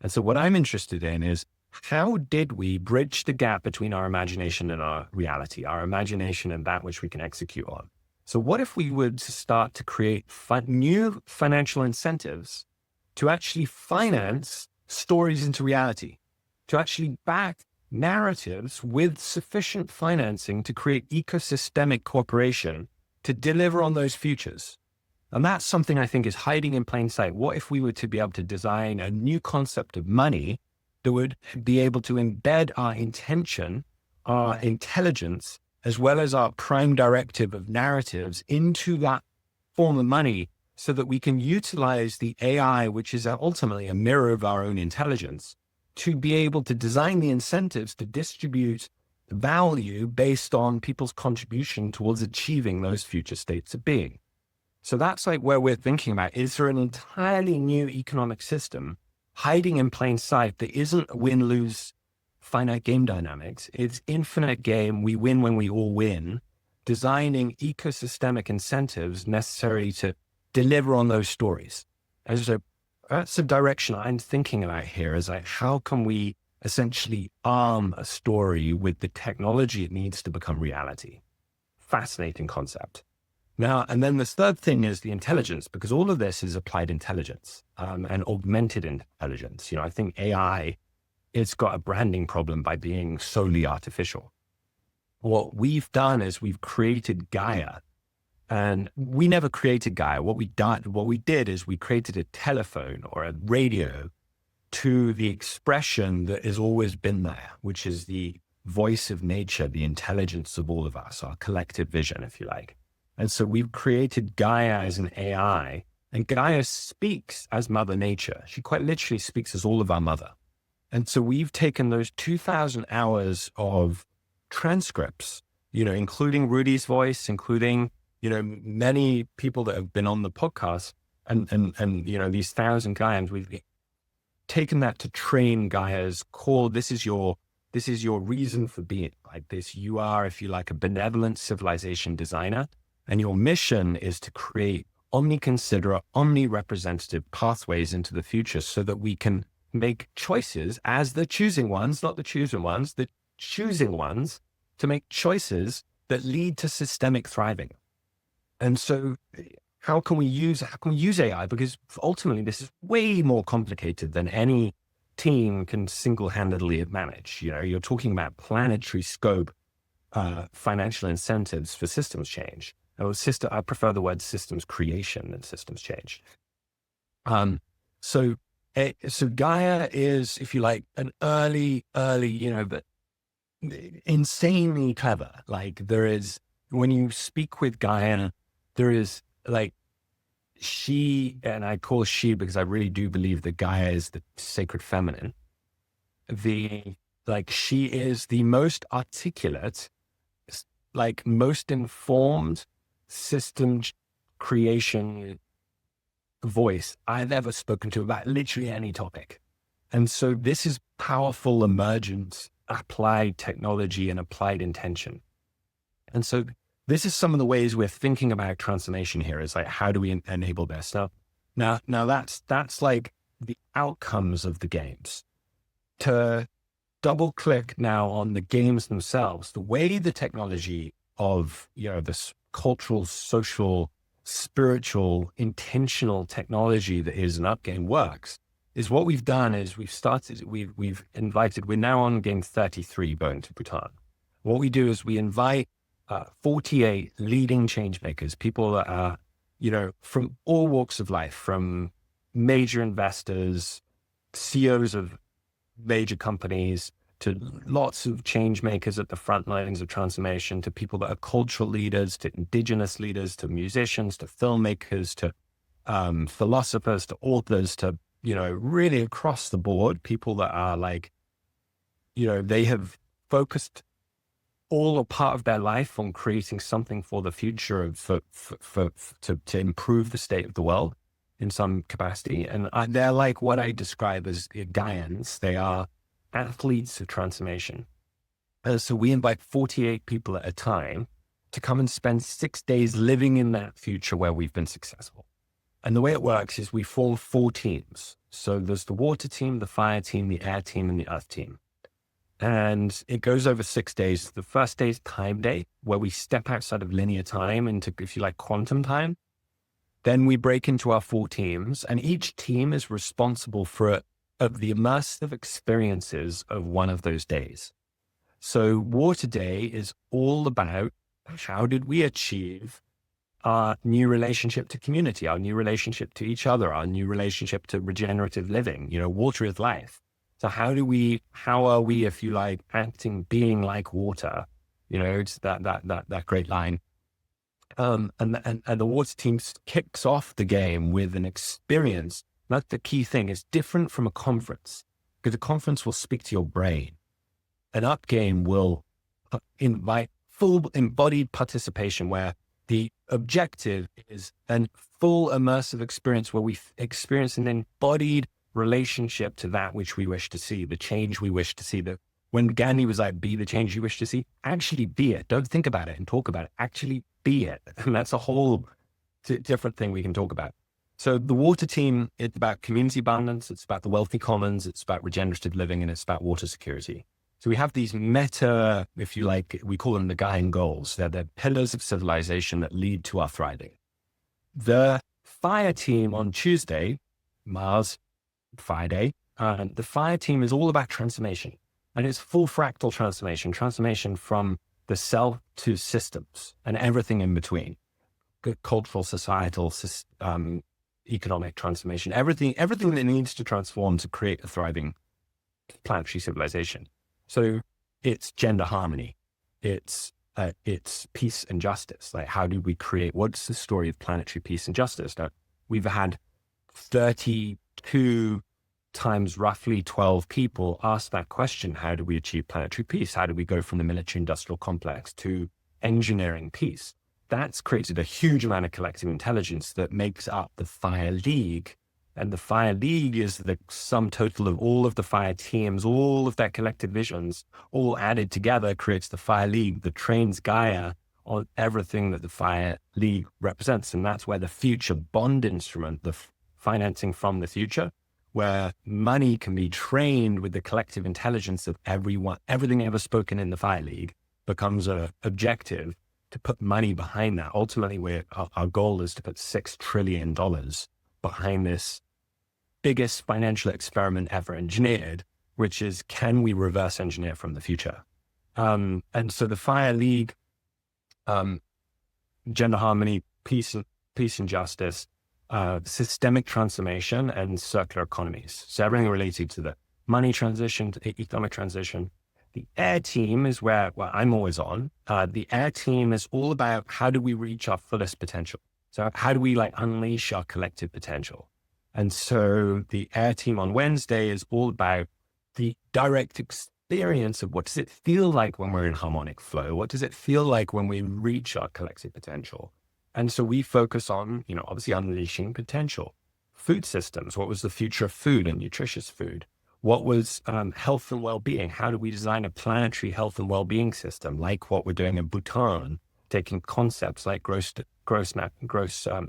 And so what I'm interested in is, how did we bridge the gap between our imagination and our reality, our imagination and that which we can execute on? So what if we would start to create new financial incentives to actually finance stories into reality, to actually back narratives with sufficient financing to create ecosystemic cooperation to deliver on those futures? And that's something I think is hiding in plain sight. What if we were to be able to design a new concept of money that would be able to embed our intention, our intelligence, as well as our prime directive of narratives into that form of money, so that we can utilize the AI, which is ultimately a mirror of our own intelligence, to be able to design the incentives to distribute value based on people's contribution towards achieving those future states of being. So that's like where we're thinking about, is there an entirely new economic system hiding in plain sight. There isn't win-lose finite game dynamics. It's infinite game. We win when we all win, designing ecosystemic incentives necessary to deliver on those stories. And so that's the direction I'm thinking about here, is like, how can we essentially arm a story with the technology it needs to become reality? Fascinating concept. Now, and then the third thing is the intelligence, because all of this is applied intelligence and augmented intelligence. I think AI, it's got a branding problem by being solely artificial. What we've done is we've created Gaia, and we never created Gaia. What we did is we created a telephone or a radio to the expression that has always been there, which is the voice of nature, the intelligence of all of us, our collective vision, if you like. And so we've created Gaia as an AI, and Gaia speaks as Mother Nature. She quite literally speaks as all of our mother. And so we've taken those 2,000 hours of transcripts, including Rudy's voice, including, many people that have been on the podcast, and these 1,000 Gaians, we've taken that to train Gaia's core. This is your reason for being like this. You are, if you like, a benevolent civilization designer. And your mission is to create omni-considerate, omni-representative pathways into the future so that we can make choices as the choosing ones, not the chosen ones, the choosing ones, to make choices that lead to systemic thriving. And so how can we use AI? Because ultimately this is way more complicated than any team can single-handedly manage. You're talking about planetary scope, financial incentives for systems change. I prefer the word systems creation than systems change. So Gaia is, if you like, an early, but insanely clever. Like, there is, when you speak with Gaia, there is like she, and I call she because I really do believe that Gaia is the sacred feminine. She is the most articulate, like most informed system creation voice I've ever spoken to about literally any topic. And so this is powerful emergence, applied technology and applied intention. And so this is some of the ways we're thinking about transformation here, is like, how do we enable this? Now that's like the outcomes of the games. To double click now on the games themselves, the way the technology of, this cultural, social, spiritual, intentional technology that is an up game works, is what we've done is we've invited, we're now on game 33, Going to Bhutan. What we do is we invite 48 leading change makers, people that are, from all walks of life, from major investors, CEOs of major companies, to lots of change makers at the front lines of transformation, to people that are cultural leaders, to indigenous leaders, to musicians, to filmmakers, to philosophers, to authors, to, really across the board, people that are like, they have focused all or part of their life on creating something for the future to improve the state of the world in some capacity. And they're like what I describe as Gaians. They are athletes of transformation. So we invite 48 people at a time to come and spend 6 days living in that future where we've been successful. And the way it works is we form 4 teams. So there's the water team, the fire team, the air team, and the earth team. And it goes over 6 days. The first day is time day, where we step outside of linear time into, if you like, quantum time. Then we break into our 4 teams, and each team is responsible for the immersive experiences of one of those days. So Water Day is all about how did we achieve our new relationship to community, our new relationship to each other, our new relationship to regenerative living. Water is life. So how are we, if you like, acting, being like water? It's that great line. And the water team kicks off the game with an experience. That's the key thing. It's different from a conference, because a conference will speak to your brain. An up game will invite full embodied participation, where the objective is a full immersive experience where we experience an embodied relationship to that which we wish to see, the change we wish to see. That when Gandhi was like, be the change you wish to see, actually be it. Don't think about it and talk about it. Actually be it. And that's a whole different thing we can talk about. So the water team, it's about community abundance. It's about the wealthy commons. It's about regenerative living, and it's about water security. So we have these meta, if you like, we call them the Gaian goals. They're the pillars of civilization that lead to our thriving. The fire team on Tuesday, Mars, Friday, the fire team is all about transformation. And it's full fractal transformation from the self to systems and everything in between. Cultural, societal, economic transformation, everything that needs to transform to create a thriving planetary civilization. So it's gender harmony, it's peace and justice. Like, how do we create, what's the story of planetary peace and justice? Now, we've had 32 times roughly 12 people ask that question. How do we achieve planetary peace? How do we go from the military industrial complex to engineering peace? That's created a huge amount of collective intelligence that makes up the Fire League. And the Fire League is the sum total of all of the fire teams, all of their collective visions, all added together creates the Fire League that trains Gaia on everything that the Fire League represents. And that's where the future bond instrument, the financing from the future, where money can be trained with the collective intelligence of everyone, everything ever spoken in the Fire League becomes an objective to put money behind that. Ultimately, our goal is to put $6 trillion behind this biggest financial experiment ever engineered, which is, can we reverse engineer from the future? And so the Fire League, gender harmony, peace and justice, systemic transformation, and circular economies. So everything related to the money transition, to the economic transition. The air team is where I'm always on. The air team is all about how do we reach our fullest potential? So how do we unleash our collective potential? And so the air team on Wednesday is all about the direct experience of what does it feel like when we're in harmonic flow? What does it feel like when we reach our collective potential? And so we focus on, obviously unleashing potential. Food systems. What was the future of food and nutritious food? What was health and well-being? How do we design a planetary health and well-being system, like what we're doing in Bhutan, taking concepts like gross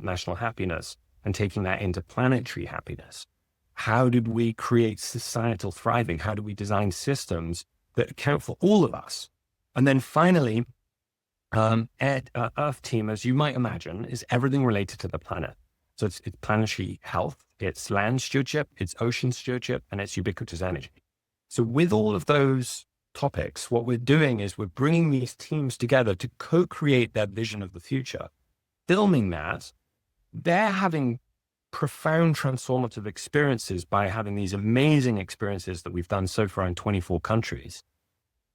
national happiness and taking that into planetary happiness? How did we create societal thriving? How do we design systems that account for all of us? And then finally, Earth team, as you might imagine, is everything related to the planet. So it's planetary health, it's land stewardship, it's ocean stewardship, and it's ubiquitous energy. So with all of those topics, what we're doing is we're bringing these teams together to co-create that vision of the future, filming that. They're having profound transformative experiences by having these amazing experiences that we've done so far in 24 countries.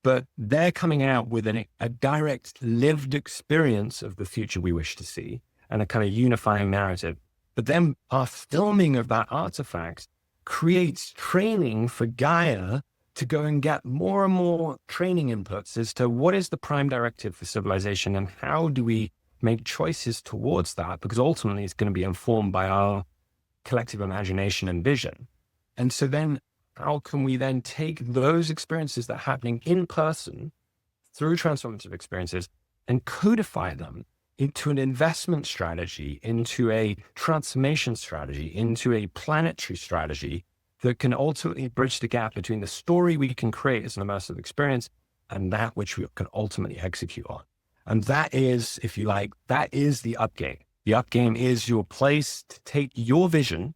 But they're coming out with a direct lived experience of the future we wish to see and a kind of unifying narrative. But then our filming of that artifact creates training for Gaia to go and get more and more training inputs as to what is the prime directive for civilization and how do we make choices towards that, because ultimately it's going to be informed by our collective imagination and vision. And so then how can we then take those experiences that are happening in person through transformative experiences and codify them into an investment strategy, into a transformation strategy, into a planetary strategy that can ultimately bridge the gap between the story we can create as an immersive experience and that which we can ultimately execute on. And that is, if you like, that is the upgame. The upgame is your place to take your vision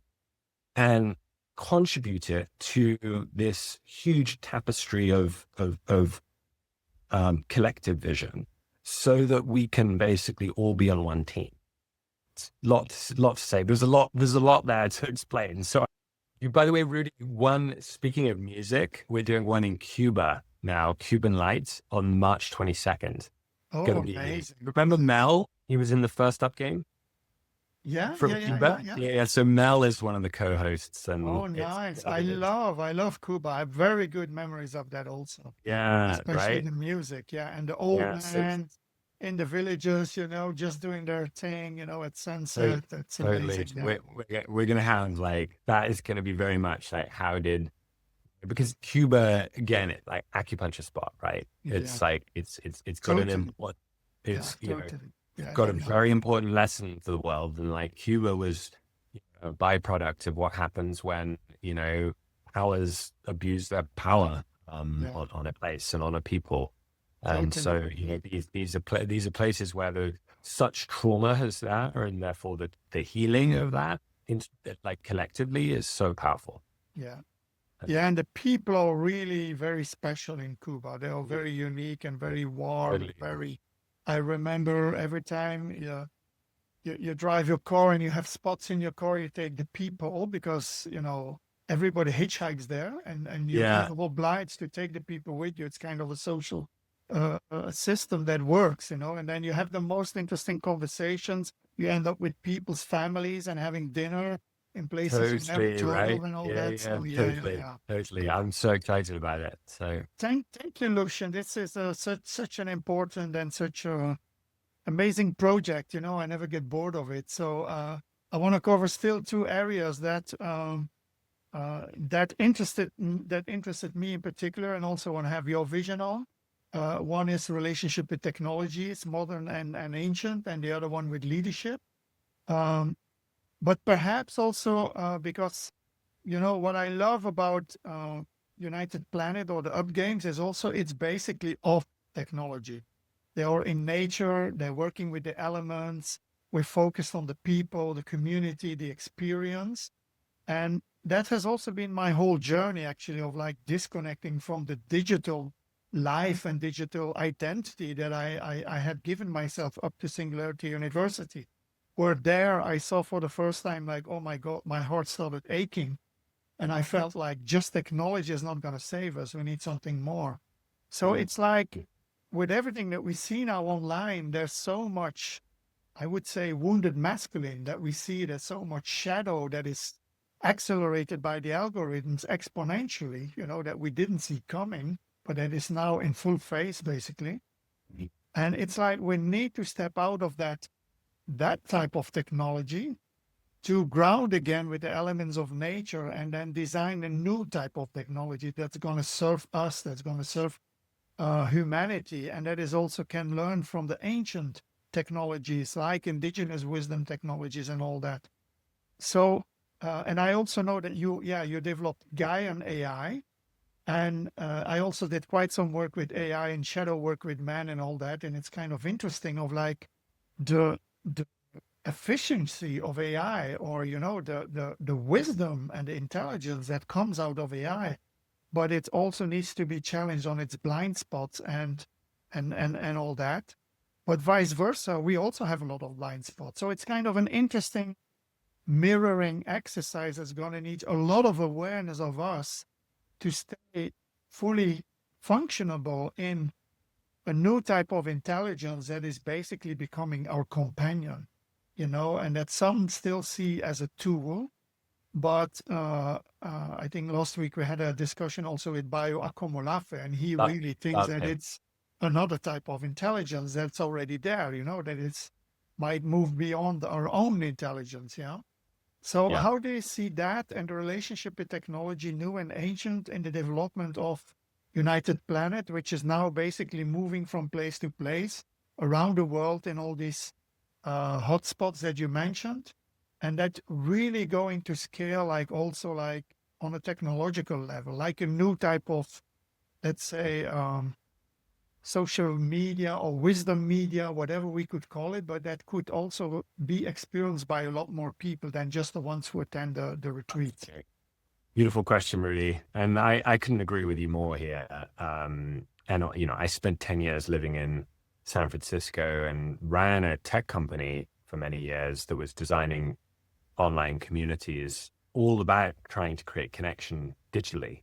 and contribute it to this huge tapestry of collective vision, so that we can basically all be on one team. It's lot to say. There's a lot there to explain. So, by the way, Rudy, speaking of music, we're doing one in Cuba now, Cuban Lights, on March 22nd. Oh, amazing. Remember Mel? He was in the first up game. Yeah, From Cuba. Yeah. So Mel is one of the co-hosts. And oh, nice. I love Cuba. I have very good memories of that also. Yeah, especially right. the music. Yeah, and the old man. in the villages, just doing their thing, at So sunset. That's totally, amazing. Yeah. we're gonna have like that is gonna be very much like because Cuba again, it's like acupuncture spot, right? Yeah. It's like it's got an Totally. important, Yeah. it's Totally. Yeah. got Yeah. a Yeah. very important lesson for the world, and like Cuba was a byproduct of what happens when powers abuse their power Yeah. on a place and on a people. And Totally. so, these are places where there's such trauma as that, and therefore the healing of that, like collectively, is so powerful. Yeah. Yeah. And the people are really very special in Cuba. They are very unique and very warm. Totally. I remember every time you drive your car and you have spots in your car, you take the people because, everybody hitchhikes there and you're Yeah, kind of obliged to take the people with you. It's kind of a social system that works, and then you have the most interesting conversations. You end up with people's families and having dinner in places you never totally, thought right? of and all Yeah, that. yeah, So yeah, yeah, totally, yeah. totally. I'm so excited about it. So Thank you, Lucian. This is such an important and such a amazing project. I never get bored of it. So I want to cover still two areas that interested me in particular, and also want to have your vision on. One is relationship with technologies, modern and ancient, and the other one with leadership. Um, but perhaps also because what I love about United Planet or the Up Games is also it's basically of technology. They are in nature. They're working with the elements. We're focused on the people, the community, the experience. And that has also been my whole journey, actually, of like disconnecting from the digital life and digital identity that I had given myself up to Singularity University. Where there I saw for the first time, like, oh my God, my heart started aching. And I felt like just technology is not going to save us. We need something more. So it's like with everything that we see now online, there's so much, I would say, wounded masculine that we see. There's so much shadow that is accelerated by the algorithms exponentially, that we didn't see coming, but that is now in full face, basically. And it's like we need to step out of that type of technology to ground again with the elements of nature and then design a new type of technology that's going to serve us, that's going to serve humanity, and that is also can learn from the ancient technologies like indigenous wisdom technologies and all that. So, and I also know that you developed Gaia AI, and I also did quite some work with AI and shadow work with man and all that, and it's kind of interesting of like the efficiency of AI, or the wisdom and the intelligence that comes out of AI, but it also needs to be challenged on its blind spots and all that. But vice versa, we also have a lot of blind spots. So it's kind of an interesting mirroring exercise that's going to need a lot of awareness of us to stay fully functionable in a new type of intelligence that is basically becoming our companion, and that some still see as a tool. But I think last week we had a discussion also with Bayo Akomolafe, and he really thinks that okay. it's another type of intelligence that's already there, that it's might move beyond our own intelligence. Yeah. So Yeah. how do you see that and the relationship with technology, new and ancient, in the development of United Planet, which is now basically moving from place to place around the world in all these hotspots that you mentioned, and that really going to scale, like also like on a technological level, like a new type of, let's say, social media or wisdom media, whatever we could call it, but that could also be experienced by a lot more people than just the ones who attend the retreat. Okay. Beautiful question, Rudy. And I couldn't agree with you more here. And, I spent 10 years living in San Francisco and ran a tech company for many years that was designing online communities, all about trying to create connection digitally.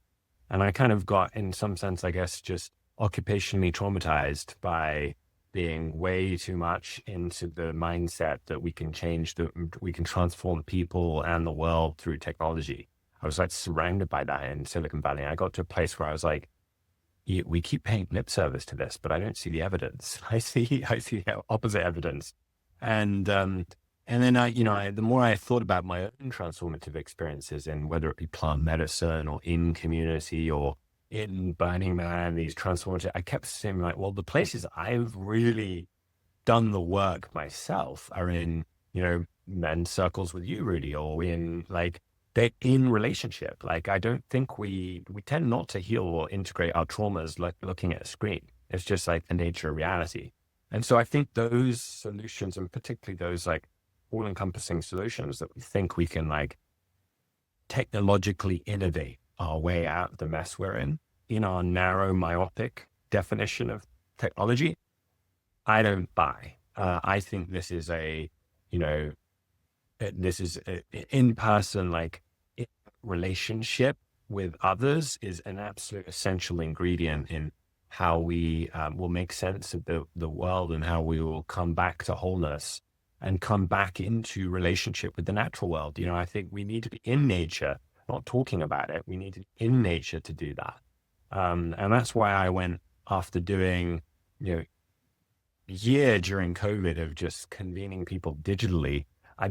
And I kind of got, in some sense, I guess, just occupationally traumatized by being way too much into the mindset that we can we can transform people and the world through technology. I was like surrounded by that in Silicon Valley. I got to a place where I was like, we keep paying lip service to this, but I don't see the evidence. I see opposite evidence. And then the more I thought about my own transformative experiences, in whether it be plant medicine or in community or in Burning Man, these transformative, I kept saying like, well, the places I've really done the work myself are in, men's circles with you, Rudy, or in like, they're in relationship. Like, I don't think we tend not to heal or integrate our traumas like looking at a screen. It's just like the nature of reality. And so I think those solutions, and particularly those like all-encompassing solutions that we think we can like technologically innovate our way out of the mess we're in our narrow, myopic definition of technology, I don't buy. I think this is in-person, like relationship with others is an absolute essential ingredient in how we will make sense of the world, and how we will come back to wholeness and come back into relationship with the natural world. I think we need to be in nature, not talking about it. We need to be in nature to do that. And that's why I went, after doing, a year during COVID of just convening people digitally, I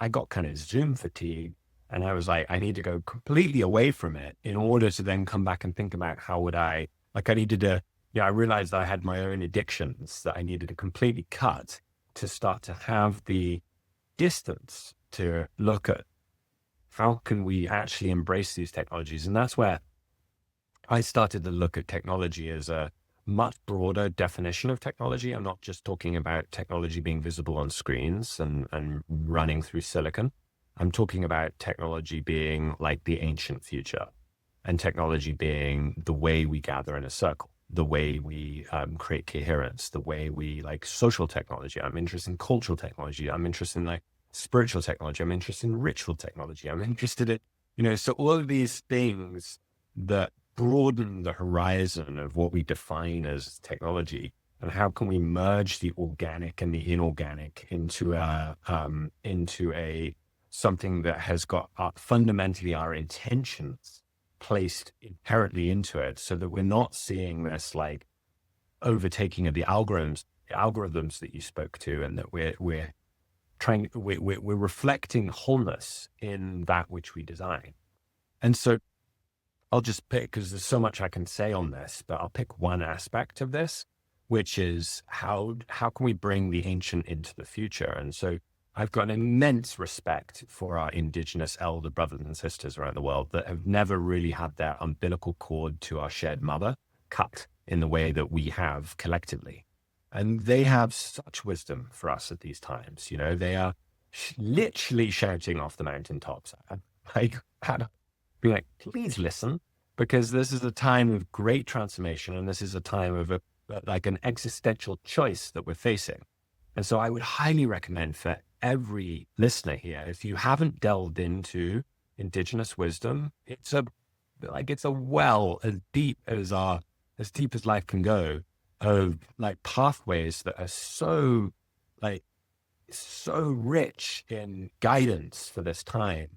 got kind of Zoom fatigue, and I was like, I need to go completely away from it in order to then come back and think about how would I needed to, I realized I had my own addictions that I needed to completely cut to start to have the distance to look at how can we actually embrace these technologies. And that's where I started to look at technology as a much broader definition of technology. I'm not just talking about technology being visible on screens and running through silicon. I'm talking about technology being like the ancient future, and technology being the way we gather in a circle, the way we create coherence, the way we like social technology. I'm interested in cultural technology. I'm interested in like spiritual technology. I'm interested in ritual technology. I'm interested in, so all of these things that broaden the horizon of what we define as technology, and how can we merge the organic and the inorganic into a something that has got fundamentally our intentions placed inherently into it, so that we're not seeing this like overtaking of the algorithms that you spoke to, and that we're reflecting wholeness in that which we design. And so I'll just pick, because there's so much I can say on this, but I'll pick one aspect of this, which is how can we bring the ancient into the future? And so I've got an immense respect for our Indigenous elder brothers and sisters around the world that have never really had their umbilical cord to our shared mother cut in the way that we have collectively. And they have such wisdom for us at these times. They are literally shouting off the mountaintops. Be like, please listen, because this is a time of great transformation, and this is a time of an existential choice that we're facing. And so I would highly recommend for every listener here, if you haven't delved into Indigenous wisdom, it's a well as deep as life can go, of like pathways that are so rich in guidance for this time.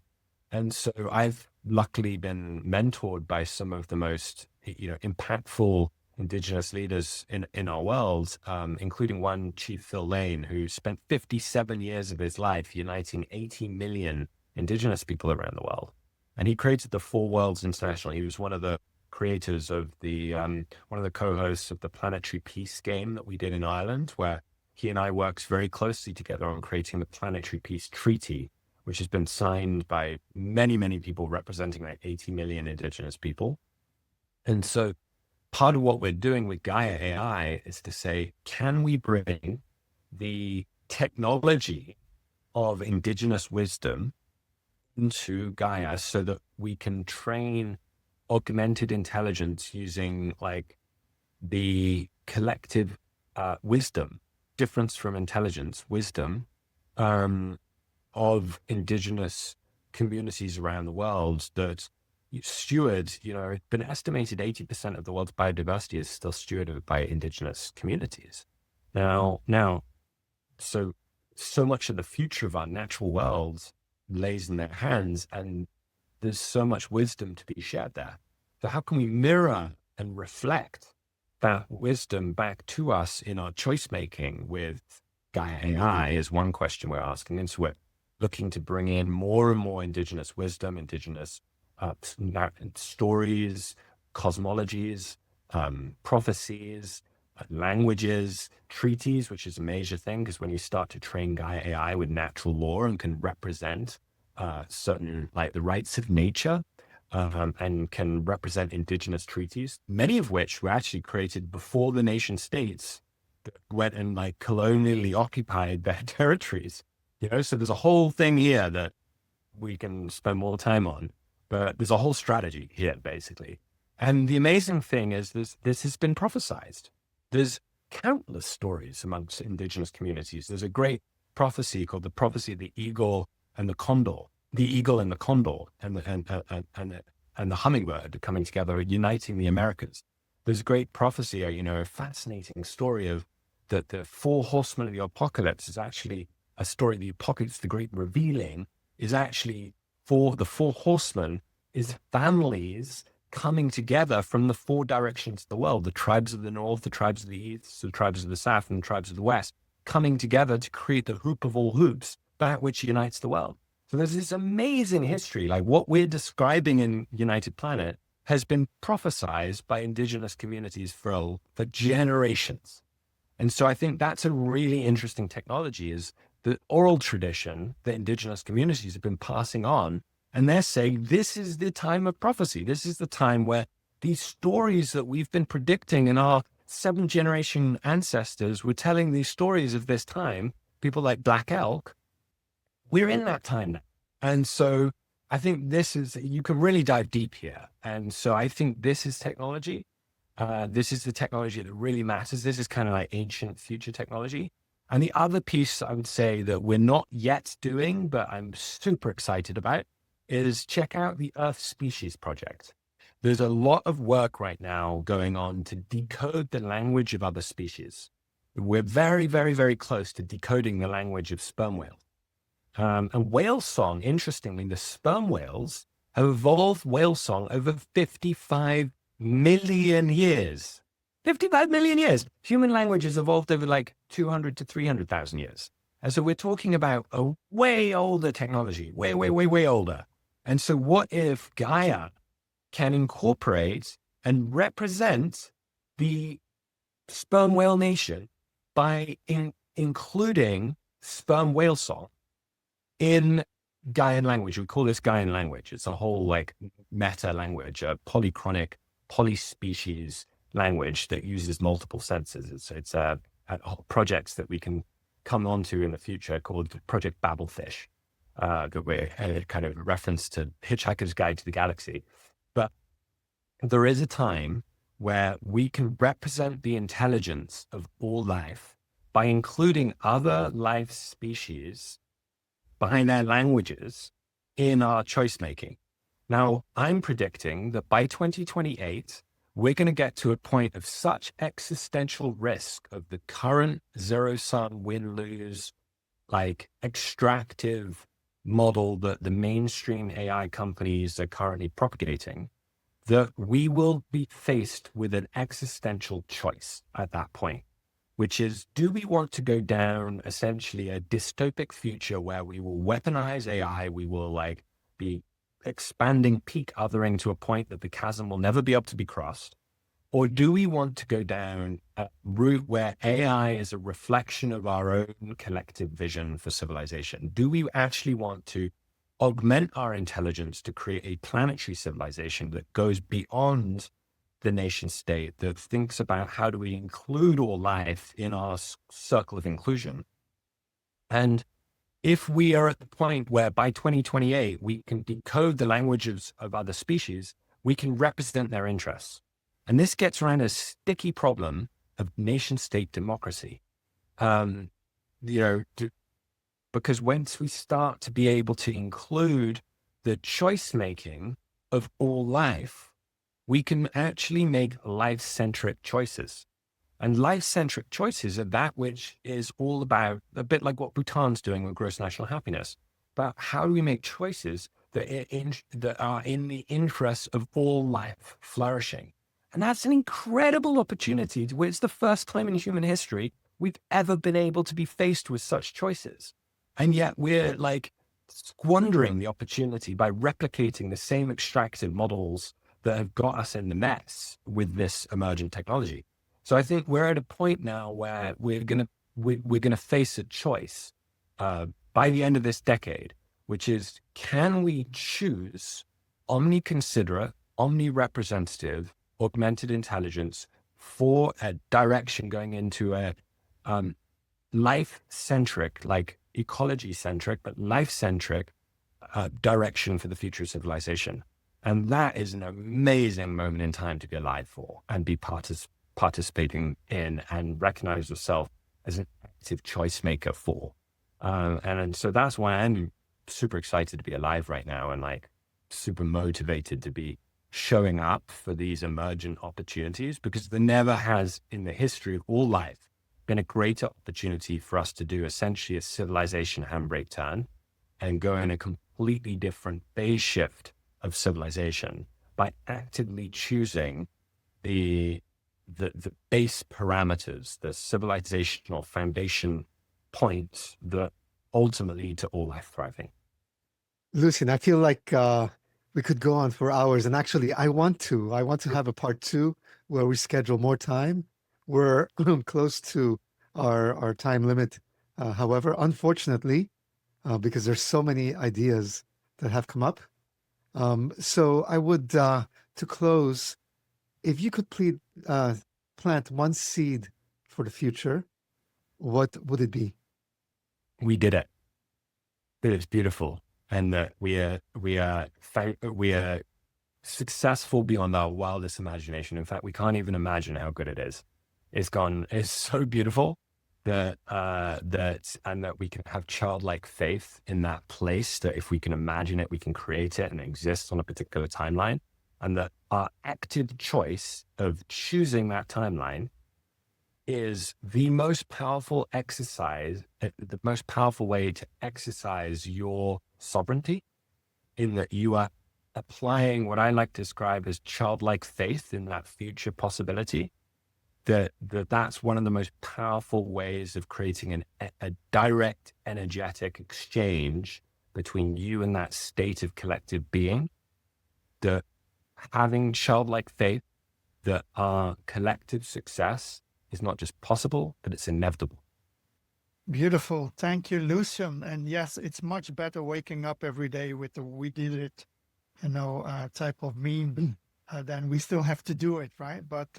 And so I've luckily been mentored by some of the most, impactful Indigenous leaders in our world, including one, Chief Phil Lane, who spent 57 years of his life uniting 80 million Indigenous people around the world. And he created the Four Worlds International. He was one of the creators of one of the co-hosts of the Planetary Peace game that we did in Ireland, where he and I worked very closely together on creating the Planetary Peace Treaty, which has been signed by many, many people representing like 80 million Indigenous people. And so part of what we're doing with Gaia AI is to say, can we bring the technology of Indigenous wisdom into Gaia so that we can train augmented intelligence using like the collective wisdom, difference from intelligence, wisdom, of Indigenous communities around the world that steward, it's been estimated 80% of the world's biodiversity is still stewarded by Indigenous communities. Now, so much of the future of our natural world lays in their hands, and there's so much wisdom to be shared there. So how can we mirror and reflect that wisdom back to us in our choice making with Gaia AI is one question we're asking. And so we're looking to bring in more and more indigenous wisdom, indigenous stories, cosmologies, prophecies, languages, treaties, which is a major thing, because when you start to train Gaia AI with natural law and can represent certain, like the rights of nature, and can represent indigenous treaties, many of which were actually created before the nation states that went and like colonially occupied their territories. So there's a whole thing here that we can spend more time on, but there's a whole strategy here, basically. And the amazing thing is this has been prophesized. There's countless stories amongst indigenous communities. There's a great prophecy called the prophecy of the eagle and the condor, and the hummingbird coming together, uniting the Americas. There's a great prophecy, a fascinating story of that the four horsemen of the apocalypse is actually a story of the apocalypse, the great revealing, is actually for the four horsemen is families coming together from the four directions of the world, the tribes of the north, the tribes of the east, the tribes of the south, and the tribes of the west, coming together to create the hoop of all hoops, that which unites the world. So there's this amazing history, like what we're describing in United Planet has been prophesized by indigenous communities for generations. And so I think that's a really interesting technology, is the oral tradition that indigenous communities have been passing on. And they're saying, this is the time of prophecy. This is the time where these stories that we've been predicting in our 7th generation ancestors were telling these stories of this time, people like Black Elk, we're in that time now. And so I think you can really dive deep here. And so I think this is technology. This is the technology that really matters. This is kind of like ancient future technology. And the other piece I would say that we're not yet doing, but I'm super excited about, is check out the Earth Species Project. There's a lot of work right now going on to decode the language of other species. We're very, very, very close to decoding the language of sperm whales. And whale song, interestingly, the sperm whales have evolved whale song over 55 million years. 55 million years. Human language has evolved over like 200 to 300,000 years. And so we're talking about a way older technology, way, way, way, way older. And so what if Gaia can incorporate and represent the sperm whale nation by including sperm whale song in Gaian language? We call this Gaian language. It's a whole like meta language, a polychronic, polyspecies language that uses multiple senses. It's projects that we can come onto in the future called Project Babelfish. A kind of reference to Hitchhiker's Guide to the Galaxy. But there is a time where we can represent the intelligence of all life by including other life species behind their languages in our choice making. Now, I'm predicting that by 2028, we're going to get to a point of such existential risk of the current zero-sum win-lose, like extractive model that the mainstream AI companies are currently propagating, that we will be faced with an existential choice at that point, which is, do we want to go down essentially a dystopic future where we will weaponize AI, we will like be expanding peak othering to a point that the chasm will never be able to be crossed? Or do we want to go down a route where AI is a reflection of our own collective vision for civilization? Do we actually want to augment our intelligence to create a planetary civilization that goes beyond the nation state, that thinks about how do we include all life in our circle of inclusion? And if we are at the point where by 2028, we can decode the languages of other species, we can represent their interests. And this gets around a sticky problem of nation state democracy. Because once we start to be able to include the choice making of all life, we can actually make life-centric choices. And life-centric choices are that which is all about, a bit like what Bhutan's doing with gross national happiness, about how do we make choices that are in the interest of all life flourishing. And that's an incredible opportunity. It's the first time in human history we've ever been able to be faced with such choices. And yet we're like squandering the opportunity by replicating the same extractive models that have got us in the mess with this emergent technology. So I think we're at a point now where we're gonna face a choice by the end of this decade, which is, can we choose omni-considerate, omni-representative, augmented intelligence for a direction going into a life-centric, like ecology-centric, but life-centric direction for the future of civilization. And that is an amazing moment in time to be alive for and be participating in and recognize yourself as an active choice maker for. And so that's why I'm super excited to be alive right now and like super motivated to be showing up for these emergent opportunities, because there never has in the history of all life been a greater opportunity for us to do essentially a civilization handbrake turn and go in a completely different phase shift of civilization by actively choosing the base parameters, the civilizational foundation points that ultimately lead to all life thriving. Lucian, I feel like we could go on for hours, and actually I want to have a part 2 where we schedule more time. We're close to our time limit. However, unfortunately, because there's so many ideas that have come up. So I would, to close, if you could please plant one seed for the future, what would it be? We did it. It's beautiful. And that we are successful beyond our wildest imagination. In fact, we can't even imagine how good it is. It's so beautiful that we can have childlike faith in that place, that if we can imagine it, we can create it and exist on a particular timeline. And that our active choice of choosing that timeline is the most powerful exercise, the most powerful way to exercise your sovereignty, in that you are applying what I like to describe as childlike faith in that future possibility. That's one of the most powerful ways of creating a direct energetic exchange between you and that state of collective being. That having childlike faith that our collective success is not just possible, but it's inevitable. Beautiful. Thank you, Lucian. And yes, it's much better waking up every day with the "we did it," type of meme than "we still have to do it," right? But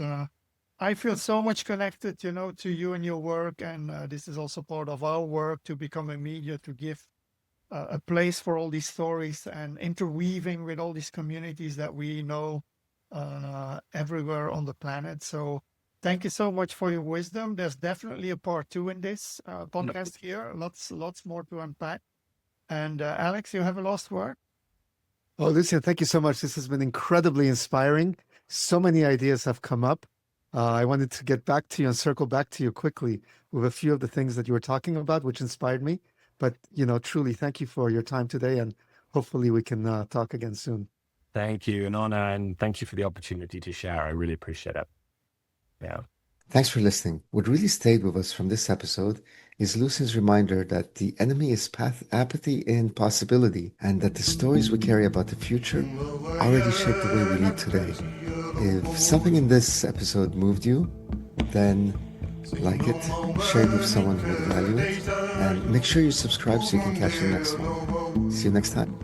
I feel so much connected, to you and your work. And this is also part of our work to become a media, to give a place for all these stories and interweaving with all these communities that we know everywhere on the planet. So thank you so much for your wisdom. There's definitely a part 2 in this podcast here. Lots more to unpack. And Alex, you have a last word? Oh, Lucian, thank you so much. This has been incredibly inspiring. So many ideas have come up. I wanted to get back to you and circle back to you quickly with a few of the things that you were talking about, which inspired me. But, truly, thank you for your time today, and hopefully we can talk again soon. Thank you, an honor, and thank you for the opportunity to share. I really appreciate it. Yeah. Thanks for listening. What really stayed with us from this episode is Lucian's reminder that the enemy is apathy and possibility, and that the stories we carry about the future already shape the way we live today. If something in this episode moved you, then like it, share it with someone who would value it, and make sure you subscribe so you can catch the next one. See you next time.